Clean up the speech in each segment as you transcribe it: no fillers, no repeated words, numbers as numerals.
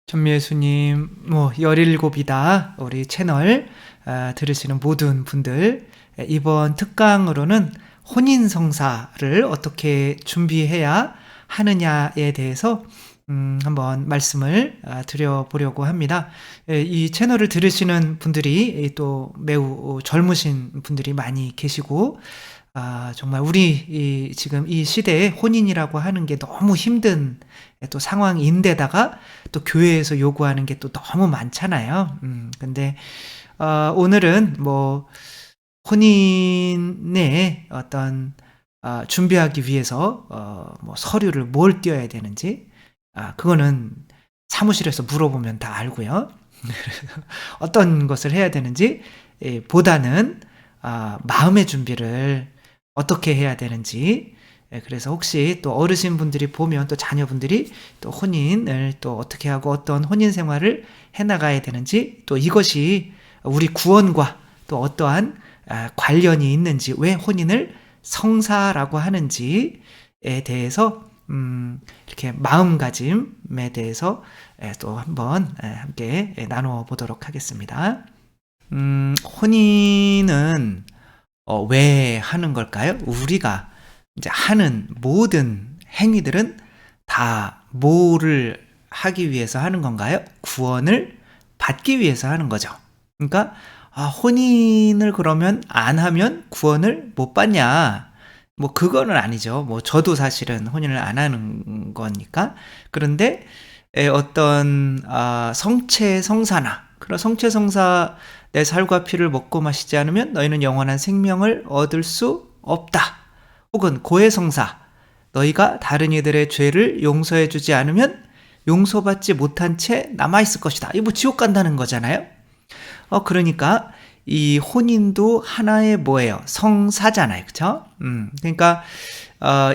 전미애수님, 17이다. 우리 채널 들으시는 모든 분들, 이번 특강으로는 혼인성사를 어떻게 준비해야 하느냐에 대해서 한번 말씀을 드려보려고 합니다. 이 채널을 들으시는 분들이 또 매우 젊으신 분들이 많이 계시고, 정말 우리 지금 이 시대에 혼인이라고 하는 게 너무 힘든 또 상황인데다가 또 교회에서 요구하는 게 또 너무 많잖아요. 근데 오늘은 혼인의 어떤 준비하기 위해서 서류를 뭘 띄어야 되는지 그거는 사무실에서 물어보면 다 알고요. 어떤 것을 해야 되는지 보다는 마음의 준비를 어떻게 해야 되는지, 그래서 혹시 또 어르신분들이 보면 또 자녀분들이 또 혼인을 또 어떻게 하고 어떤 혼인 생활을 해나가야 되는지, 또 이것이 우리 구원과 또 어떠한 관련이 있는지, 왜 혼인을 성사라고 하는지에 대해서 이렇게 마음가짐에 대해서 또 한번 함께 나누어 보도록 하겠습니다. 혼인은 왜 하는 걸까요? 우리가 이제 하는 모든 행위들은 다 뭐를 하기 위해서 하는 건가요? 구원을 받기 위해서 하는 거죠. 그러니까 혼인을 그러면 안 하면 구원을 못 받냐? 그거는 아니죠. 저도 사실은 혼인을 안 하는 거니까. 그런데 어떤 성체성사나 그런 성체성사, 내 살과 피를 먹고 마시지 않으면 너희는 영원한 생명을 얻을 수 없다. 혹은 고해성사, 너희가 다른 이들의 죄를 용서해 주지 않으면 용서받지 못한 채 남아있을 것이다. 이거 지옥 간다는 거잖아요. 그러니까 이 혼인도 하나의 뭐예요? 성사잖아요. 그쵸? 그러니까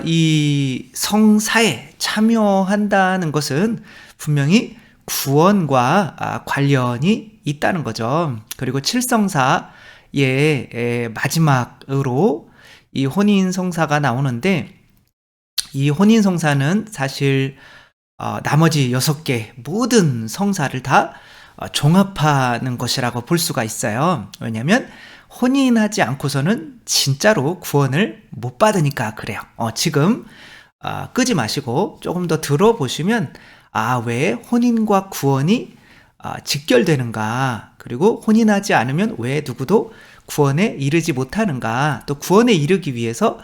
이 성사에 참여한다는 것은 분명히 구원과 관련이 있다는 거죠. 그리고 칠성사의 마지막으로 이 혼인성사가 나오는데, 이 혼인성사는 사실 나머지 6개 모든 성사를 다 종합하는 것이라고 볼 수가 있어요. 왜냐하면 혼인하지 않고서는 진짜로 구원을 못 받으니까 그래요. 지금 끄지 마시고 조금 더 들어보시면 왜 혼인과 구원이 직결되는가, 그리고 혼인하지 않으면 왜 누구도 구원에 이르지 못하는가, 또 구원에 이르기 위해서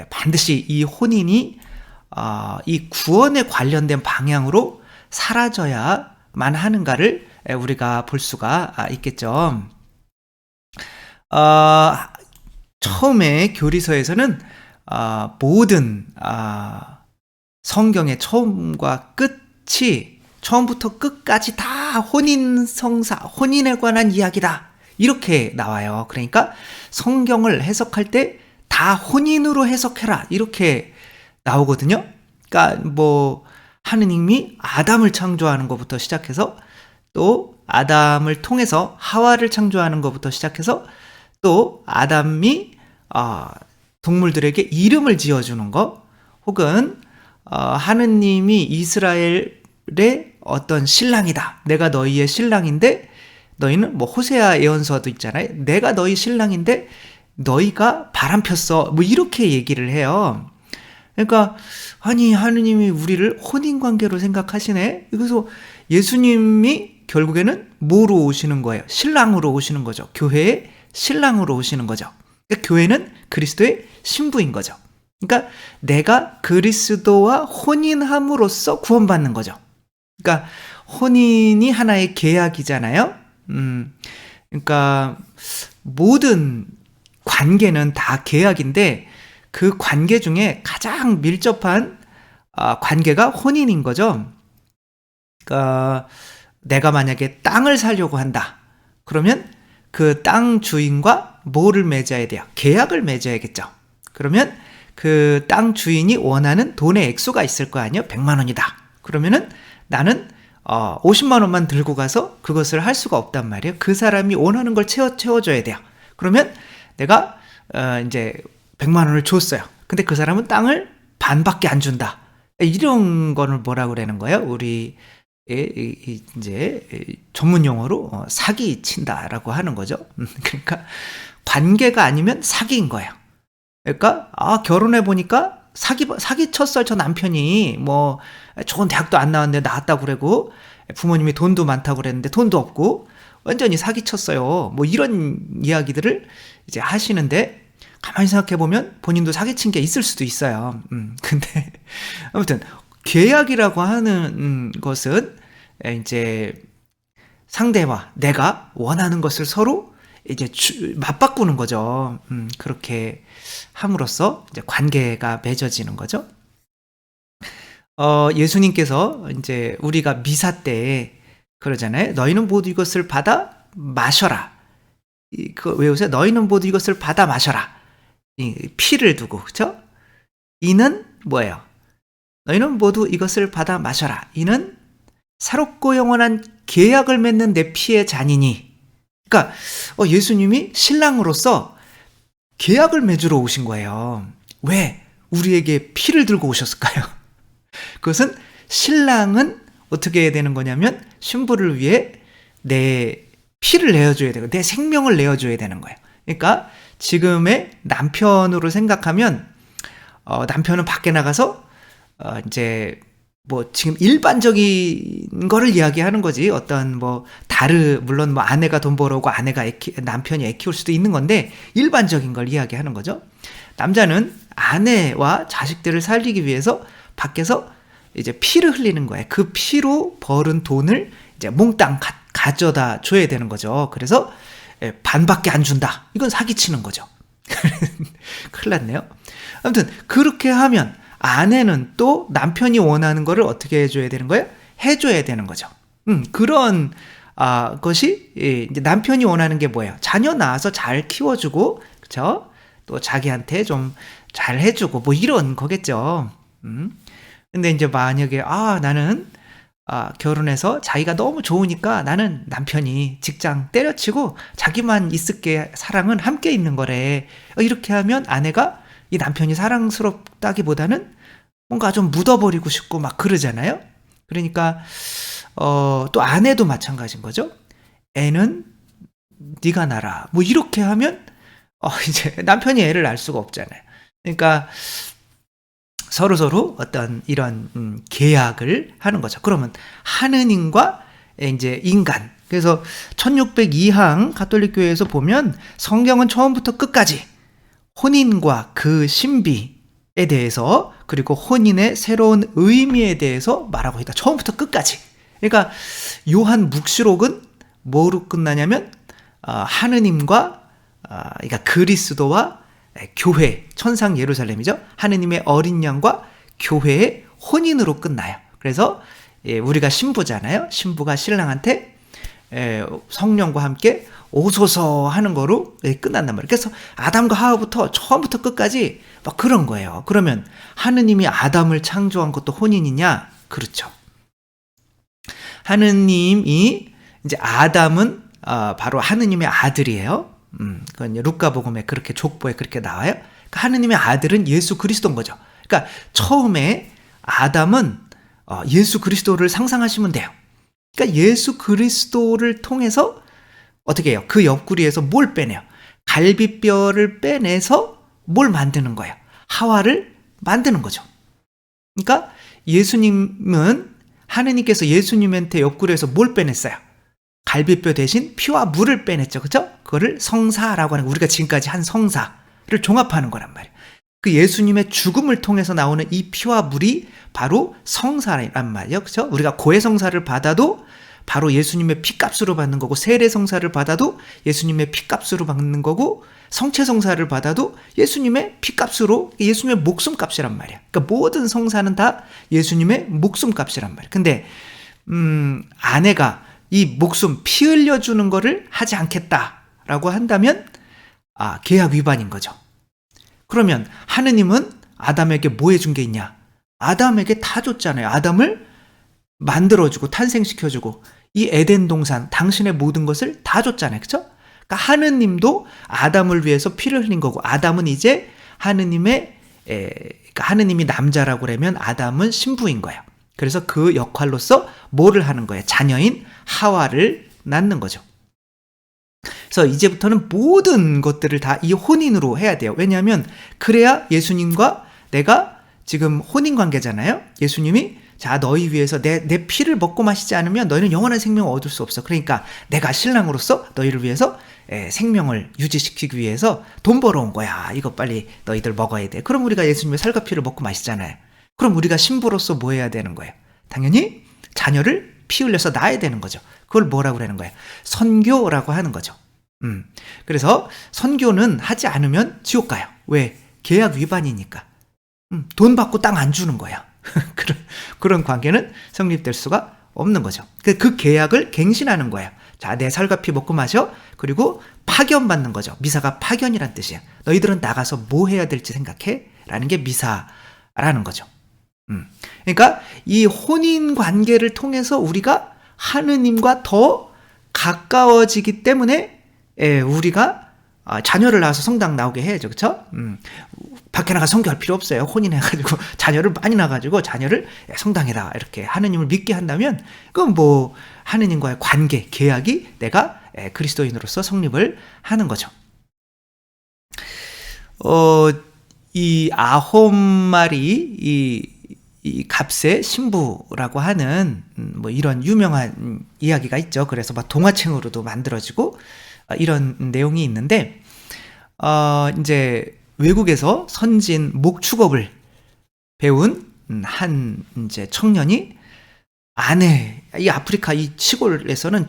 반드시 이 혼인이 이 구원에 관련된 방향으로 사라져야만 하는가를 우리가 볼 수가 있겠죠. 처음에 교리서에서는 모든 성경의 처음과 끝이 처음부터 끝까지 다 혼인성사, 혼인에 관한 이야기다, 이렇게 나와요. 그러니까 성경을 해석할 때 다 혼인으로 해석해라, 이렇게 나오거든요. 그러니까 하느님이 아담을 창조하는 것부터 시작해서, 또 아담을 통해서 하와를 창조하는 것부터 시작해서, 또 아담이 동물들에게 이름을 지어주는 거, 혹은 하느님이 이스라엘의 어떤 신랑이다, 내가 너희의 신랑인데, 너희는 호세아 예언서도 있잖아요. 내가 너희 신랑인데 너희가 바람 폈어, 이렇게 얘기를 해요. 그러니까 하느님이 우리를 혼인관계로 생각하시네. 그래서 예수님이 결국에는 뭐로 오시는 거예요? 신랑으로 오시는 거죠. 교회의 신랑으로 오시는 거죠. 그러니까 교회는 그리스도의 신부인 거죠. 그러니까 내가 그리스도와 혼인함으로써 구원받는 거죠. 그러니까 혼인이 하나의 계약이잖아요. 그러니까 모든 관계는 다 계약인데, 그 관계 중에 가장 밀접한 관계가 혼인인 거죠. 그러니까 내가 만약에 땅을 사려고 한다, 그러면 그 땅 주인과 뭐를 맺어야 돼요? 계약을 맺어야겠죠. 그러면 그 땅 주인이 원하는 돈의 액수가 있을 거 아니에요? 100만 원이다. 그러면은 나는 50만 원만 들고 가서 그것을 할 수가 없단 말이에요. 그 사람이 원하는 걸 채워줘야 돼요. 그러면 내가 이제 100만 원을 줬어요. 근데 그 사람은 땅을 반밖에 안 준다. 이런 거를 뭐라고 그러는 거예요? 우리 이제 전문 용어로 사기 친다라고 하는 거죠. 그러니까 관계가 아니면 사기인 거예요. 그러니까 결혼해 보니까 사기 쳤어요. 저 남편이 뭐 좋은 대학도 안 나왔는데 나왔다고 그러고 부모님이 돈도 많다고 그랬는데 돈도 없고 완전히 사기 쳤어요. 뭐 이런 이야기들을 이제 하시는데 가만히 생각해 보면 본인도 사기친 게 있을 수도 있어요. 근데 아무튼 계약이라고 하는 것은 이제 상대와 내가 원하는 것을 서로 이제 맞바꾸는 거죠. 그렇게 함으로써 이제 관계가 맺어지는 거죠. 예수님께서 이제 우리가 미사 때 그러잖아요. 너희는 모두 이것을 받아 마셔라. 그 외우세요. 너희는 모두 이것을 받아 마셔라. 이 피를 두고, 그렇죠? 이는 뭐예요? 너희는 모두 이것을 받아 마셔라. 이는 새롭고 영원한 계약을 맺는 내 피의 잔이니. 그러니까 예수님이 신랑으로서 계약을 맺으러 오신 거예요. 왜 우리에게 피를 들고 오셨을까요? 그것은 신랑은 어떻게 해야 되는 거냐면 신부를 위해 내 피를 내어줘야 되고 내 생명을 내어줘야 되는 거예요. 그러니까 지금의 남편으로 생각하면 남편은 밖에 나가서 이제 뭐 지금 일반적인 거를 이야기하는 거지. 어떤 뭐 물론 뭐 아내가 돈 벌어오고 남편이 애 키울 수도 있는 건데 일반적인 걸 이야기하는 거죠. 남자는 아내와 자식들을 살리기 위해서 밖에서 이제 피를 흘리는 거예요. 그 피로 벌은 돈을 이제 몽땅 가져다 줘야 되는 거죠. 그래서 반밖에 안 준다. 이건 사기치는 거죠. 큰일 났네요. 아무튼 그렇게 하면 아내는 또 남편이 원하는 거를 어떻게 해줘야 되는 거예요? 해줘야 되는 거죠. 그런 것이 이제 남편이 원하는 게 뭐예요? 자녀 낳아서 잘 키워주고, 그렇죠? 또 자기한테 좀 잘 해주고 뭐 이런 거겠죠. 근데 이제 만약에 나는 결혼해서 자기가 너무 좋으니까 나는 남편이 직장 때려치고 자기만 있을게, 사랑은 함께 있는 거래. 이렇게 하면 아내가 이 남편이 사랑스럽다기보다는 뭔가 좀 묻어버리고 싶고 막 그러잖아요. 그러니까 또 아내도 마찬가지인 거죠. 애는 네가 낳아라. 뭐 이렇게 하면 이제 남편이 애를 낳을 수가 없잖아요. 그러니까 서로 어떤 이런 계약을 하는 거죠. 그러면 하느님과 이제 인간. 그래서 1602항 가톨릭 교회에서 보면 성경은 처음부터 끝까지 혼인과 그 신비에 대해서 그리고 혼인의 새로운 의미에 대해서 말하고 있다. 처음부터 끝까지. 그러니까 요한 묵시록은 뭐로 끝나냐면 하느님과 그러니까 그리스도와 교회, 천상 예루살렘이죠. 하느님의 어린 양과 교회의 혼인으로 끝나요. 그래서 우리가 신부잖아요. 신부가 신랑한테 성령과 함께 오소서 하는 거로 끝난단 말이에요. 그래서 아담과 하와부터 처음부터 끝까지 막 그런 거예요. 그러면 하느님이 아담을 창조한 것도 혼인이냐? 그렇죠. 하느님이 이제 아담은 바로 하느님의 아들이에요. 그건 루카복음에 그렇게 족보에 그렇게 나와요. 그러니까 하느님의 아들은 예수 그리스도인 거죠. 그러니까 처음에 아담은 예수 그리스도를 상상하시면 돼요. 그러니까 예수 그리스도를 통해서 어떻게 해요? 그 옆구리에서 뭘 빼내요? 갈비뼈를 빼내서 뭘 만드는 거예요? 하와를 만드는 거죠. 그러니까 예수님은 하느님께서 예수님한테 옆구리에서 뭘 빼냈어요? 갈비뼈 대신 피와 물을 빼냈죠. 그렇죠? 그거를 성사라고 하는, 우리가 지금까지 한 성사를 종합하는 거란 말이에요. 그 예수님의 죽음을 통해서 나오는 이 피와 물이 바로 성사란 말이에요. 그렇죠? 우리가 고해 성사를 받아도 바로 예수님의 피값으로 받는 거고, 세례 성사를 받아도 예수님의 피값으로 받는 거고, 성체 성사를 받아도 예수님의 피값으로, 예수님의 목숨값이란 말이야. 그러니까 모든 성사는 다 예수님의 목숨값이란 말이야. 근데 아내가 이 목숨 피 흘려주는 거를 하지 않겠다라고 한다면 계약 위반인 거죠. 그러면 하느님은 아담에게 뭐 해준 게 있냐? 아담에게 다 줬잖아요. 아담을 만들어주고 탄생시켜주고 이 에덴 동산, 당신의 모든 것을 다 줬잖아요. 그렇죠? 그러니까 하느님도 아담을 위해서 피를 흘린 거고, 아담은 이제 그러니까 하느님이 남자라고 그러면 아담은 신부인 거예요. 그래서 그 역할로서 뭐를 하는 거예요? 자녀인 하와를 낳는 거죠. 그래서 이제부터는 모든 것들을 다 이 혼인으로 해야 돼요. 왜냐하면 그래야 예수님과 내가 지금 혼인 관계잖아요. 예수님이 자, 너희 위해서 내 피를 먹고 마시지 않으면 너희는 영원한 생명을 얻을 수 없어. 그러니까 내가 신랑으로서 너희를 위해서 생명을 유지시키기 위해서 돈 벌어온 거야. 이거 빨리 너희들 먹어야 돼. 그럼 우리가 예수님의 살과 피를 먹고 마시잖아요. 그럼 우리가 신부로서 뭐 해야 되는 거예요? 당연히 자녀를 피 흘려서 낳아야 되는 거죠. 그걸 뭐라고 그러는 거예요? 선교라고 하는 거죠. 그래서 선교는 하지 않으면 지옥 가요. 왜? 계약 위반이니까. 돈 받고 땅 안 주는 거야. 그런 관계는 성립될 수가 없는 거죠. 그 계약을 갱신하는 거예요. 자, 내 살과 피 먹고 마셔. 그리고 파견받는 거죠. 미사가 파견이란 뜻이야. 너희들은 나가서 뭐 해야 될지 생각해. 라는 게 미사라는 거죠. 그러니까 이 혼인 관계를 통해서 우리가 하느님과 더 가까워지기 때문에 우리가 자녀를 낳아서 성당 나오게 해야죠. 그렇죠? 밖에 나가 선교할 필요 없어요. 혼인해가지고 자녀를 많이 낳아가지고 자녀를 성당에다 이렇게 하느님을 믿게 한다면 그건 뭐 하느님과의 관계, 계약이 내가 그리스도인으로서 성립을 하는 거죠. 이 9마리 이 값의 신부라고 하는 뭐 이런 유명한 이야기가 있죠. 그래서 막 동화책으로도 만들어지고 이런 내용이 있는데 이제 외국에서 선진 목축업을 배운 한 이제 청년이 이 아프리카 이 시골에서는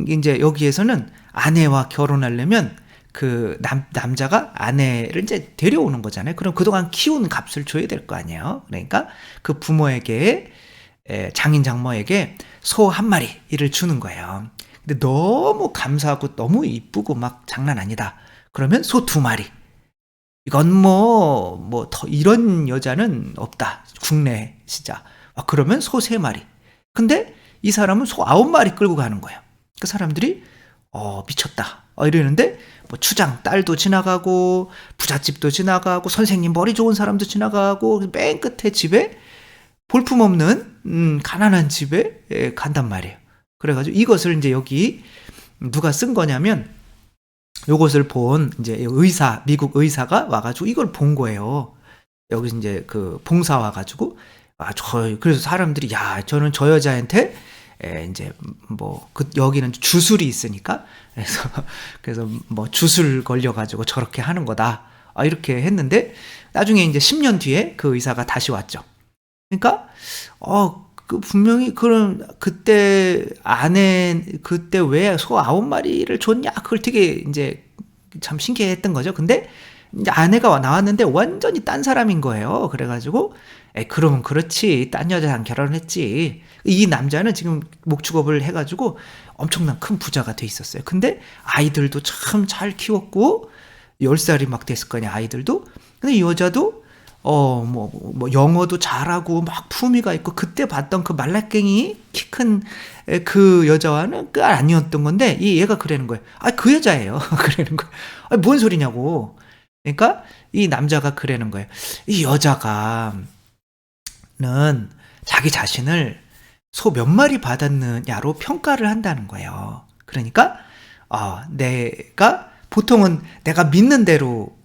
이제 여기에서는 아내와 결혼하려면 그 남자가 아내를 이제 데려오는 거잖아요. 그럼 그동안 키운 값을 줘야 될 거 아니에요. 그러니까 그 부모에게 장인 장모에게 소 1마리를 주는 거예요. 근데 너무 감사하고 너무 이쁘고 막 장난 아니다. 그러면 소 2마리. 이건 더 이런 여자는 없다. 국내에 진짜. 그러면 소 3마리. 근데 이 사람은 소 9마리 끌고 가는 거예요. 그 사람들이 미쳤다. 이러는데 뭐 추장 딸도 지나가고 부잣집도 지나가고 선생님 머리 좋은 사람도 지나가고 맨 끝에 집에 볼품없는 가난한 집에 간단 말이에요. 그래가지고 이것을 이제 여기 누가 쓴 거냐면 요것을 본 이제 미국 의사가 와가지고 이걸 본 거예요. 여기 이제 그 봉사 와가지고 그래서 사람들이 저는 저 여자한테 이제 여기는 주술이 있으니까 그래서 뭐 주술 걸려가지고 저렇게 하는 거다. 이렇게 했는데 나중에 이제 10년 뒤에 그 의사가 다시 왔죠. 그러니까 분명히 그때 왜 소 9마리를 줬냐? 그걸 되게 이제 참 신기했던 거죠. 근데 이제 아내가 나왔는데 완전히 딴 사람인 거예요. 그래가지고 그러면 그렇지. 딴 여자랑 결혼했지. 이 남자는 지금 목축업을 해가지고 엄청난 큰 부자가 돼 있었어요. 근데 아이들도 참 잘 키웠고 10살이 막 됐을 거냐 아이들도. 근데 이 여자도 영어도 잘하고 막 품위가 있고 그때 봤던 그 말라깽이 키 큰 그 여자와는 아니었던 건데 얘가 그러는 거예요. 그 여자예요. 그러는 거예요. 뭔 소리냐고. 그러니까 이 남자가 그러는 거예요. 이 여자가는 자기 자신을 소 몇 마리 받았느냐로 평가를 한다는 거예요. 그러니까 내가 보통은 내가 믿는 대로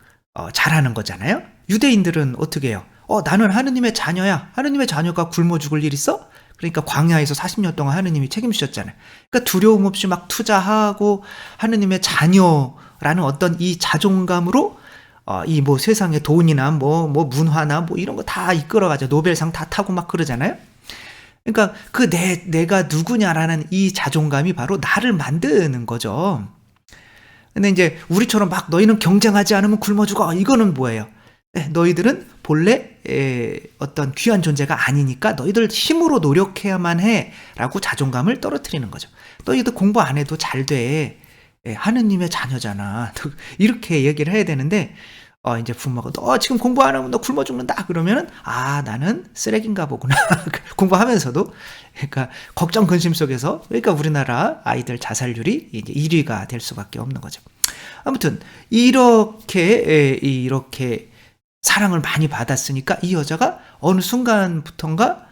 잘하는 거잖아요. 유대인들은 어떻게 해요? 나는 하느님의 자녀야. 하느님의 자녀가 굶어 죽을 일 있어? 그러니까 광야에서 40년 동안 하느님이 책임지셨잖아요. 그러니까 두려움 없이 막 투자하고 하느님의 자녀라는 어떤 이 자존감으로 이 세상의 돈이나 문화나 이런 거 다 이끌어가죠. 노벨상 다 타고 막 그러잖아요. 그러니까 내가 누구냐라는 이 자존감이 바로 나를 만드는 거죠. 근데 이제 우리처럼 막 너희는 경쟁하지 않으면 굶어 죽어. 이거는 뭐예요? 너희들은 본래 어떤 귀한 존재가 아니니까 너희들 힘으로 노력해야만 해 라고 자존감을 떨어뜨리는 거죠. 너희들 공부 안 해도 잘 돼. 하느님의 자녀잖아. 이렇게 얘기를 해야 되는데 이제 부모가 너 지금 공부 안 하면 너 굶어 죽는다 그러면은 나는 쓰레기인가 보구나. 공부하면서도 그러니까 걱정 근심 속에서 그러니까 우리나라 아이들 자살률이 이제 1위가 될 수밖에 없는 거죠. 아무튼 이렇게 사랑을 많이 받았으니까 이 여자가 어느 순간부턴가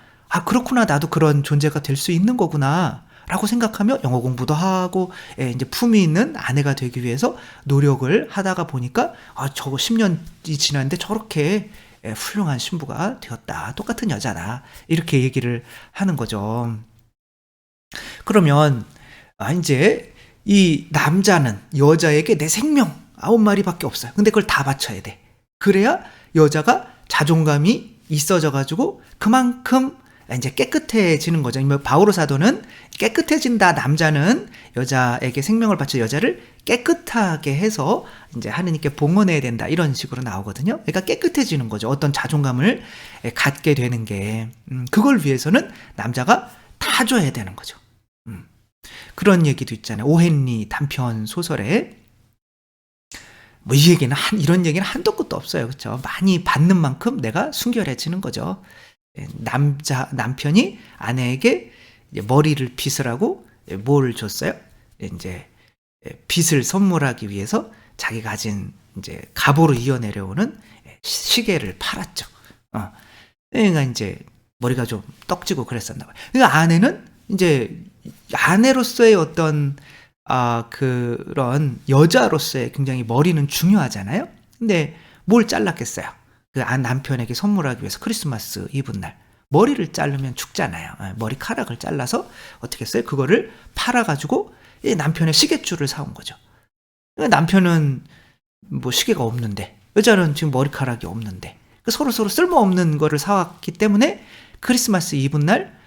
그렇구나. 나도 그런 존재가 될 수 있는 거구나. 라고 생각하며 영어 공부도 하고, 이제 품위 있는 아내가 되기 위해서 노력을 하다가 보니까, 저거 10년이 지났는데 저렇게 훌륭한 신부가 되었다. 똑같은 여자다. 이렇게 얘기를 하는 거죠. 그러면, 이제 이 남자는 여자에게 내 생명 9마리밖에 없어요. 근데 그걸 다 바쳐야 돼. 그래야 여자가 자존감이 있어져가지고 그만큼 이제 깨끗해지는 거죠. 바오로 사도는 깨끗해진다. 남자는 여자에게 생명을 바쳐 여자를 깨끗하게 해서 이제 하느님께 봉헌해야 된다. 이런 식으로 나오거든요. 그러니까 깨끗해지는 거죠. 어떤 자존감을 갖게 되는 게. 그걸 위해서는 남자가 다 줘야 되는 거죠. 그런 얘기도 있잖아요. 오헨리 단편 소설에. 이 얘기는 이런 얘기는 한도 끝도 없어요. 그렇죠? 많이 받는 만큼 내가 순결해지는 거죠. 남편이 아내에게 머리를 빗으라고 뭘 줬어요? 이제 빗을 선물하기 위해서 자기가 가진 이제 갑오로 이어내려오는 시계를 팔았죠. 그러니까 이제 머리가 좀 떡지고 그랬었나 봐요. 그러니까 아내는 이제 아내로서의 어떤 그런 여자로서의 굉장히 머리는 중요하잖아요. 근데 뭘 잘랐겠어요? 그 남편에게 선물하기 위해서 크리스마스 이브날 머리를 자르면 죽잖아요. 머리카락을 잘라서 어떻게 했어요? 그거를 팔아가지고 남편의 시계줄을 사온 거죠. 남편은 뭐 시계가 없는데 여자는 지금 머리카락이 없는데 서로 쓸모없는 거를 사왔기 때문에 크리스마스 이브날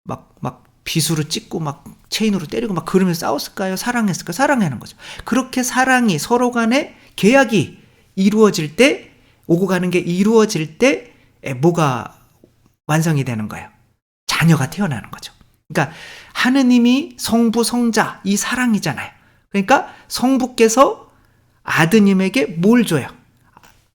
막 빗으로 찍고 막 체인으로 때리고 막 그러면서 싸웠을까요? 사랑했을까요? 사랑하는 거죠. 그렇게 사랑이 서로 간에 계약이 이루어질 때 오고 가는 게 이루어질 때 뭐가 완성이 되는 거예요? 자녀가 태어나는 거죠. 그러니까 하느님이 성부 성자 이 사랑이잖아요. 그러니까 성부께서 아드님에게 뭘 줘요?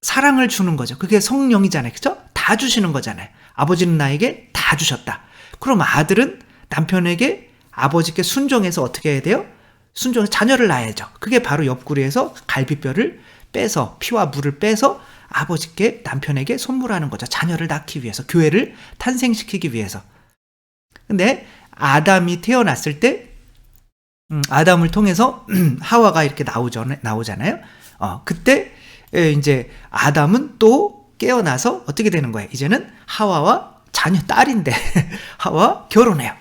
사랑을 주는 거죠. 그게 성령이잖아요. 그죠? 다 주시는 거잖아요. 아버지는 나에게 다 주셨다. 그럼 아들은 남편에게 아버지께 순종해서 어떻게 해야 돼요? 순종해서 자녀를 낳아야죠. 그게 바로 옆구리에서 갈비뼈를 빼서 피와 물을 빼서 아버지께 남편에게 선물하는 거죠. 자녀를 낳기 위해서, 교회를 탄생시키기 위해서. 근데 아담이 태어났을 때 아담을 통해서 하와가 이렇게 나오잖아요. 그때 이제 아담은 또 깨어나서 어떻게 되는 거예요? 이제는 하와와 자녀 딸인데 하와 결혼해요.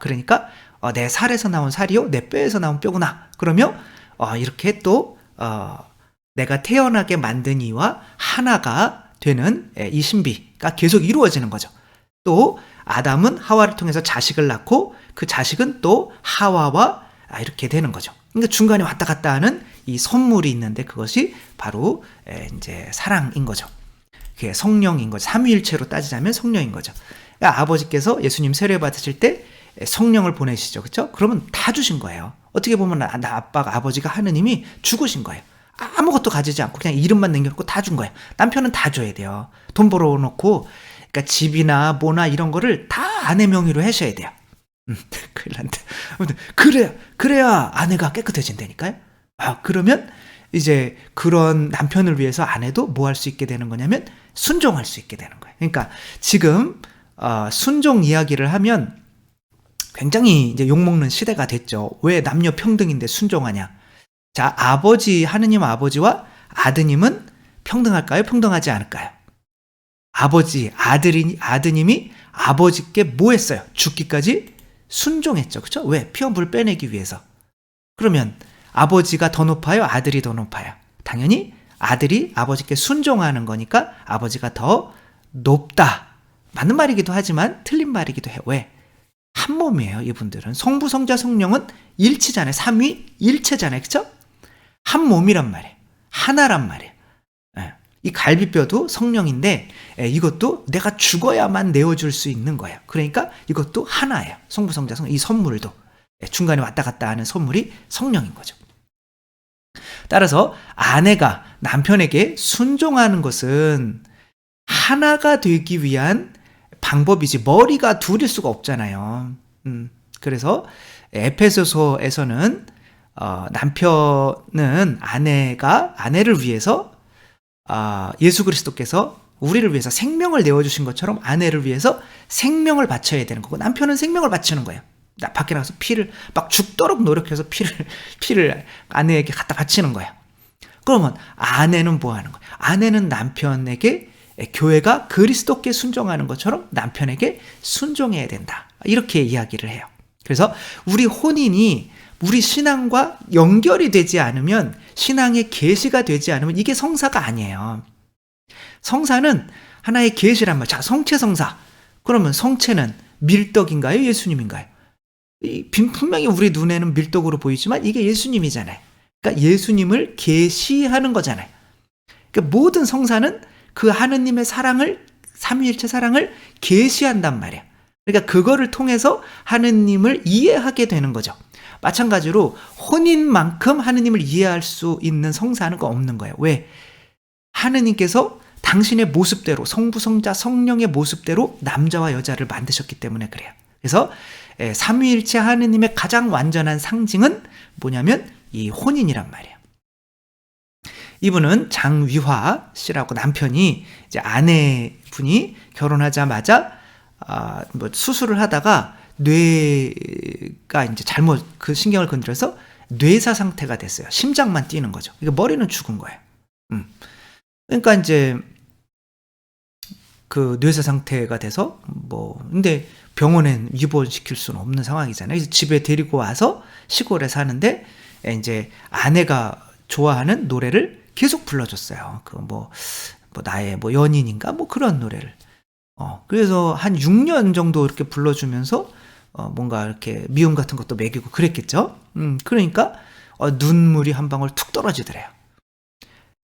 그러니까 내 살에서 나온 살이요, 내 뼈에서 나온 뼈구나. 그러면 이렇게 또 내가 태어나게 만든 이와 하나가 되는 이 신비가 계속 이루어지는 거죠. 또 아담은 하와를 통해서 자식을 낳고 그 자식은 또 하와와 이렇게 되는 거죠. 그러니까 중간에 왔다 갔다 하는 이 선물이 있는데 그것이 바로 이제 사랑인 거죠. 그게 성령인 거죠. 삼위일체로 따지자면 성령인 거죠. 그러니까 아버지께서 예수님 세례 받으실 때 성령을 보내시죠. 그렇죠? 그러면 다 주신 거예요. 어떻게 보면 아빠가 아버지가 하느님이 죽으신 거예요. 아무것도 가지지 않고 그냥 이름만 남겨놓고 다 준 거예요. 남편은 다 줘야 돼요. 돈 벌어놓고 그러니까 집이나 뭐나 이런 거를 다 아내 명의로 하셔야 돼요. 큰일 난다. 그래야 아내가 깨끗해진다니까요. 그러면 이제 그런 남편을 위해서 아내도 뭐 할 수 있게 되는 거냐면 순종할 수 있게 되는 거예요. 그러니까 지금 순종 이야기를 하면 굉장히 이제 욕먹는 시대가 됐죠. 왜 남녀 평등인데 순종하냐? 자, 하느님 아버지와 아드님은 평등할까요? 평등하지 않을까요? 아드님이 아버지께 뭐 했어요? 죽기까지 순종했죠. 그렇죠? 왜? 피와 물 빼내기 위해서. 그러면 아버지가 더 높아요? 아들이 더 높아요? 당연히 아들이 아버지께 순종하는 거니까 아버지가 더 높다. 맞는 말이기도 하지만 틀린 말이기도 해요. 왜? 한 몸이에요. 이분들은 성부, 성자, 성령은 일치잖아요. 삼위 일체잖아요. 그렇죠? 한 몸이란 말이에요. 하나란 말이에요. 이 갈비뼈도 성령인데 이것도 내가 죽어야만 내어줄 수 있는 거예요. 그러니까 이것도 하나예요. 성부, 성자, 성령. 이 선물도 중간에 왔다 갔다 하는 선물이 성령인 거죠. 따라서 아내가 남편에게 순종하는 것은 하나가 되기 위한 방법이지 머리가 둘일 수가 없잖아요. 그래서 에페소서에서는 남편은 아내를 위해서 예수 그리스도께서 우리를 위해서 생명을 내어주신 것처럼 아내를 위해서 생명을 바쳐야 되는 거고, 남편은 생명을 바치는 거예요. 밖에 나가서 피를 막 죽도록 노력해서 피를 아내에게 갖다 바치는 거예요. 그러면 아내는 뭐 하는 거예요? 아내는 남편에게 교회가 그리스도께 순종하는 것처럼 남편에게 순종해야 된다. 이렇게 이야기를 해요. 그래서 우리 혼인이 우리 신앙과 연결이 되지 않으면, 신앙의 계시가 되지 않으면 이게 성사가 아니에요. 성사는 하나의 계시란 말이에요. 자, 성체성사. 그러면 성체는 밀떡인가요? 예수님인가요? 분명히 우리 눈에는 밀떡으로 보이지만 이게 예수님이잖아요. 그러니까 예수님을 계시하는 거잖아요. 그러니까 모든 성사는 그 하느님의 사랑을, 삼위일체 사랑을 계시한단 말이에요. 그러니까 그거를 통해서 하느님을 이해하게 되는 거죠. 마찬가지로 혼인만큼 하느님을 이해할 수 있는 성사는 없는 거예요. 왜? 하느님께서 당신의 모습대로, 성부, 성자, 성령의 모습대로 남자와 여자를 만드셨기 때문에 그래요. 그래서 삼위일체 하느님의 가장 완전한 상징은 뭐냐면 이 혼인이란 말이에요. 이분은 장위화 씨라고, 남편이 이제 아내분이 결혼하자마자 수술을 하다가 뇌가 이제 잘못 그 신경을 건드려서 뇌사 상태가 됐어요. 심장만 뛰는 거죠. 그러니까 머리는 죽은 거예요. 그러니까 이제 그 뇌사 상태가 돼서 근데 병원엔 입원시킬 수는 없는 상황이잖아요. 그래서 집에 데리고 와서 시골에 사는데 이제 아내가 좋아하는 노래를 계속 불러줬어요. 나의 연인인가 그런 노래를. 그래서 한 6년 정도 이렇게 불러주면서 뭔가 이렇게 미움 같은 것도 먹이고 그랬겠죠. 그러니까 눈물이 한 방울 툭 떨어지더래요.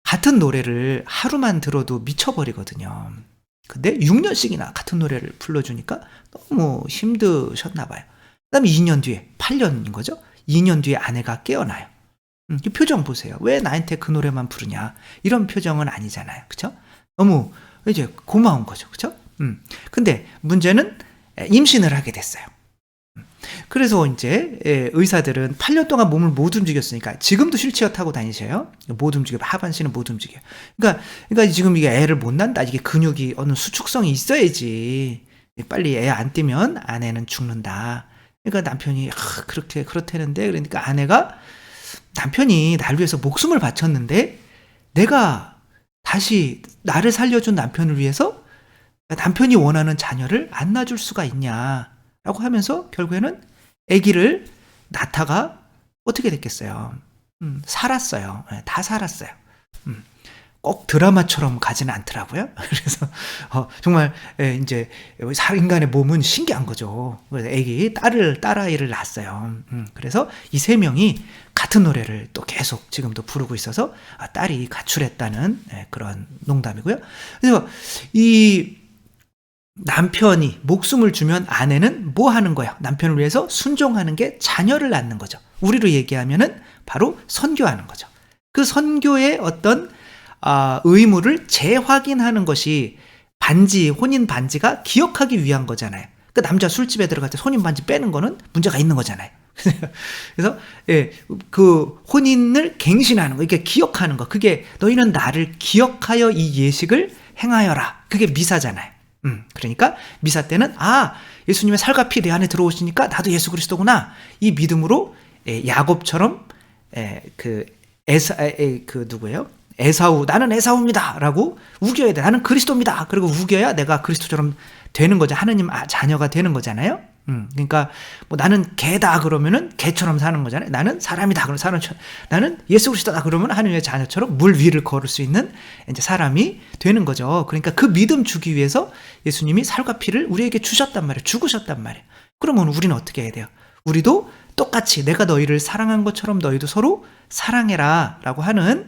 같은 노래를 하루만 들어도 미쳐버리거든요. 근데 6년씩이나 같은 노래를 불러주니까 너무 힘드셨나 봐요. 그 다음에 2년 뒤에, 8년인 거죠. 2년 뒤에 아내가 깨어나요. 이 표정 보세요. 왜 나한테 그 노래만 부르냐. 이런 표정은 아니잖아요. 그쵸? 너무 이제 고마운 거죠. 그쵸? 근데 문제는 임신을 하게 됐어요. 그래서 이제 의사들은 8년 동안 몸을 못 움직였으니까, 지금도 휠체어 타고 다니셔요. 못 움직여요. 하반신은 못 움직여요. 그러니까 지금 이게 애를 못 낳는다. 이게 근육이 어느 수축성이 있어야지. 빨리 애 안 띄면 아내는 죽는다. 그러니까 남편이 그렇다는데, 그러니까 아내가, 남편이 날 위해서 목숨을 바쳤는데 내가 다시 나를 살려준 남편을 위해서 남편이 원하는 자녀를 안 낳아줄 수가 있냐라고 하면서 결국에는 아기를 낳다가 어떻게 됐겠어요? 살았어요. 다 살았어요. 꼭 드라마처럼 가지는 않더라고요. 그래서 정말 이제 인간의 몸은 신기한 거죠. 그래서 아기 딸아이를 낳았어요. 그래서 이 세 명이 같은 노래를 또 계속 지금도 부르고 있어서 딸이 가출했다는 그런 농담이고요. 그래서 이 남편이 목숨을 주면 아내는 뭐 하는 거예요? 남편을 위해서 순종하는 게 자녀를 낳는 거죠. 우리로 얘기하면은 바로 선교하는 거죠. 그 선교의 어떤 의무를 재확인하는 것이 혼인 반지가 기억하기 위한 거잖아요. 그 남자 술집에 들어갈 때 혼인 반지 빼는 거는 문제가 있는 거잖아요. 그래서 그 혼인을 갱신하는 거, 이게 기억하는 거, 그게 너희는 나를 기억하여 이 예식을 행하여라. 그게 미사잖아요. 그러니까 미사 때는 예수님의 살과 피 내 안에 들어오시니까 나도 예수 그리스도구나. 이 믿음으로 야곱처럼 누구예요? 에사우, 나는 에사우입니다 라고 우겨야 돼. 나는 그리스도입니다. 그리고 우겨야 내가 그리스도처럼 되는 거죠. 하느님 자녀가 되는 거잖아요. 그러니까 나는 개다 그러면은 개처럼 사는 거잖아요. 나는 사람이다 그러면 사람처럼, 나는 예수 그리스도다 그러면 하느님의 자녀처럼 물 위를 걸을 수 있는 이제 사람이 되는 거죠. 그러니까 그 믿음 주기 위해서 예수님이 살과 피를 우리에게 주셨단 말이에요. 죽으셨단 말이에요. 그러면 우리는 어떻게 해야 돼요? 우리도 똑같이 내가 너희를 사랑한 것처럼 너희도 서로 사랑해라 라고 하는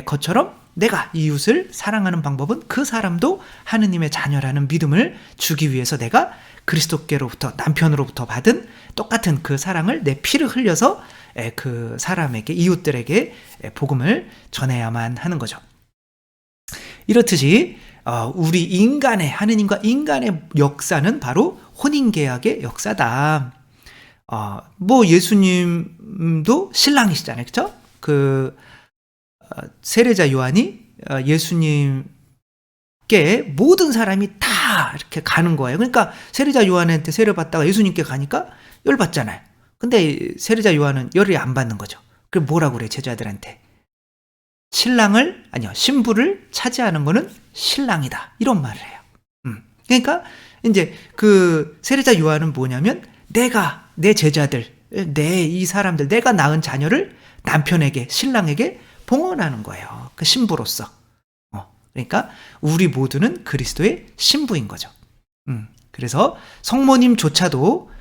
것처럼, 내가 이웃을 사랑하는 방법은 그 사람도 하느님의 자녀라는 믿음을 주기 위해서 내가 그리스도께로부터, 남편으로부터 받은 똑같은 그 사랑을 내 피를 흘려서 그 사람에게, 이웃들에게 복음을 전해야만 하는 거죠. 이렇듯이 우리 인간의, 하느님과 인간의 역사는 바로 혼인계약의 역사다. 예수님도 신랑이시잖아요. 그쵸? 세례자 요한이 예수님 모든 사람이 다 이렇게 가는 거예요. 그러니까 세례자 요한한테 세례 받다가 예수님께 가니까 열 받잖아요. 근데 세례자 요한은 열이 안 받는 거죠. 그럼 뭐라고 그래, 제자들한테? 신부를 차지하는 거는 신랑이다, 이런 말을 해요. 그러니까 이제 그 세례자 요한은 뭐냐면, 내가 내 제자들, 이 사람들, 내가 낳은 자녀를 남편에게, 신랑에게 봉헌하는 거예요. 그 신부로서. 그러니까 우리 모두는 그리스도의 신부인 거죠. 그래서 성모님조차도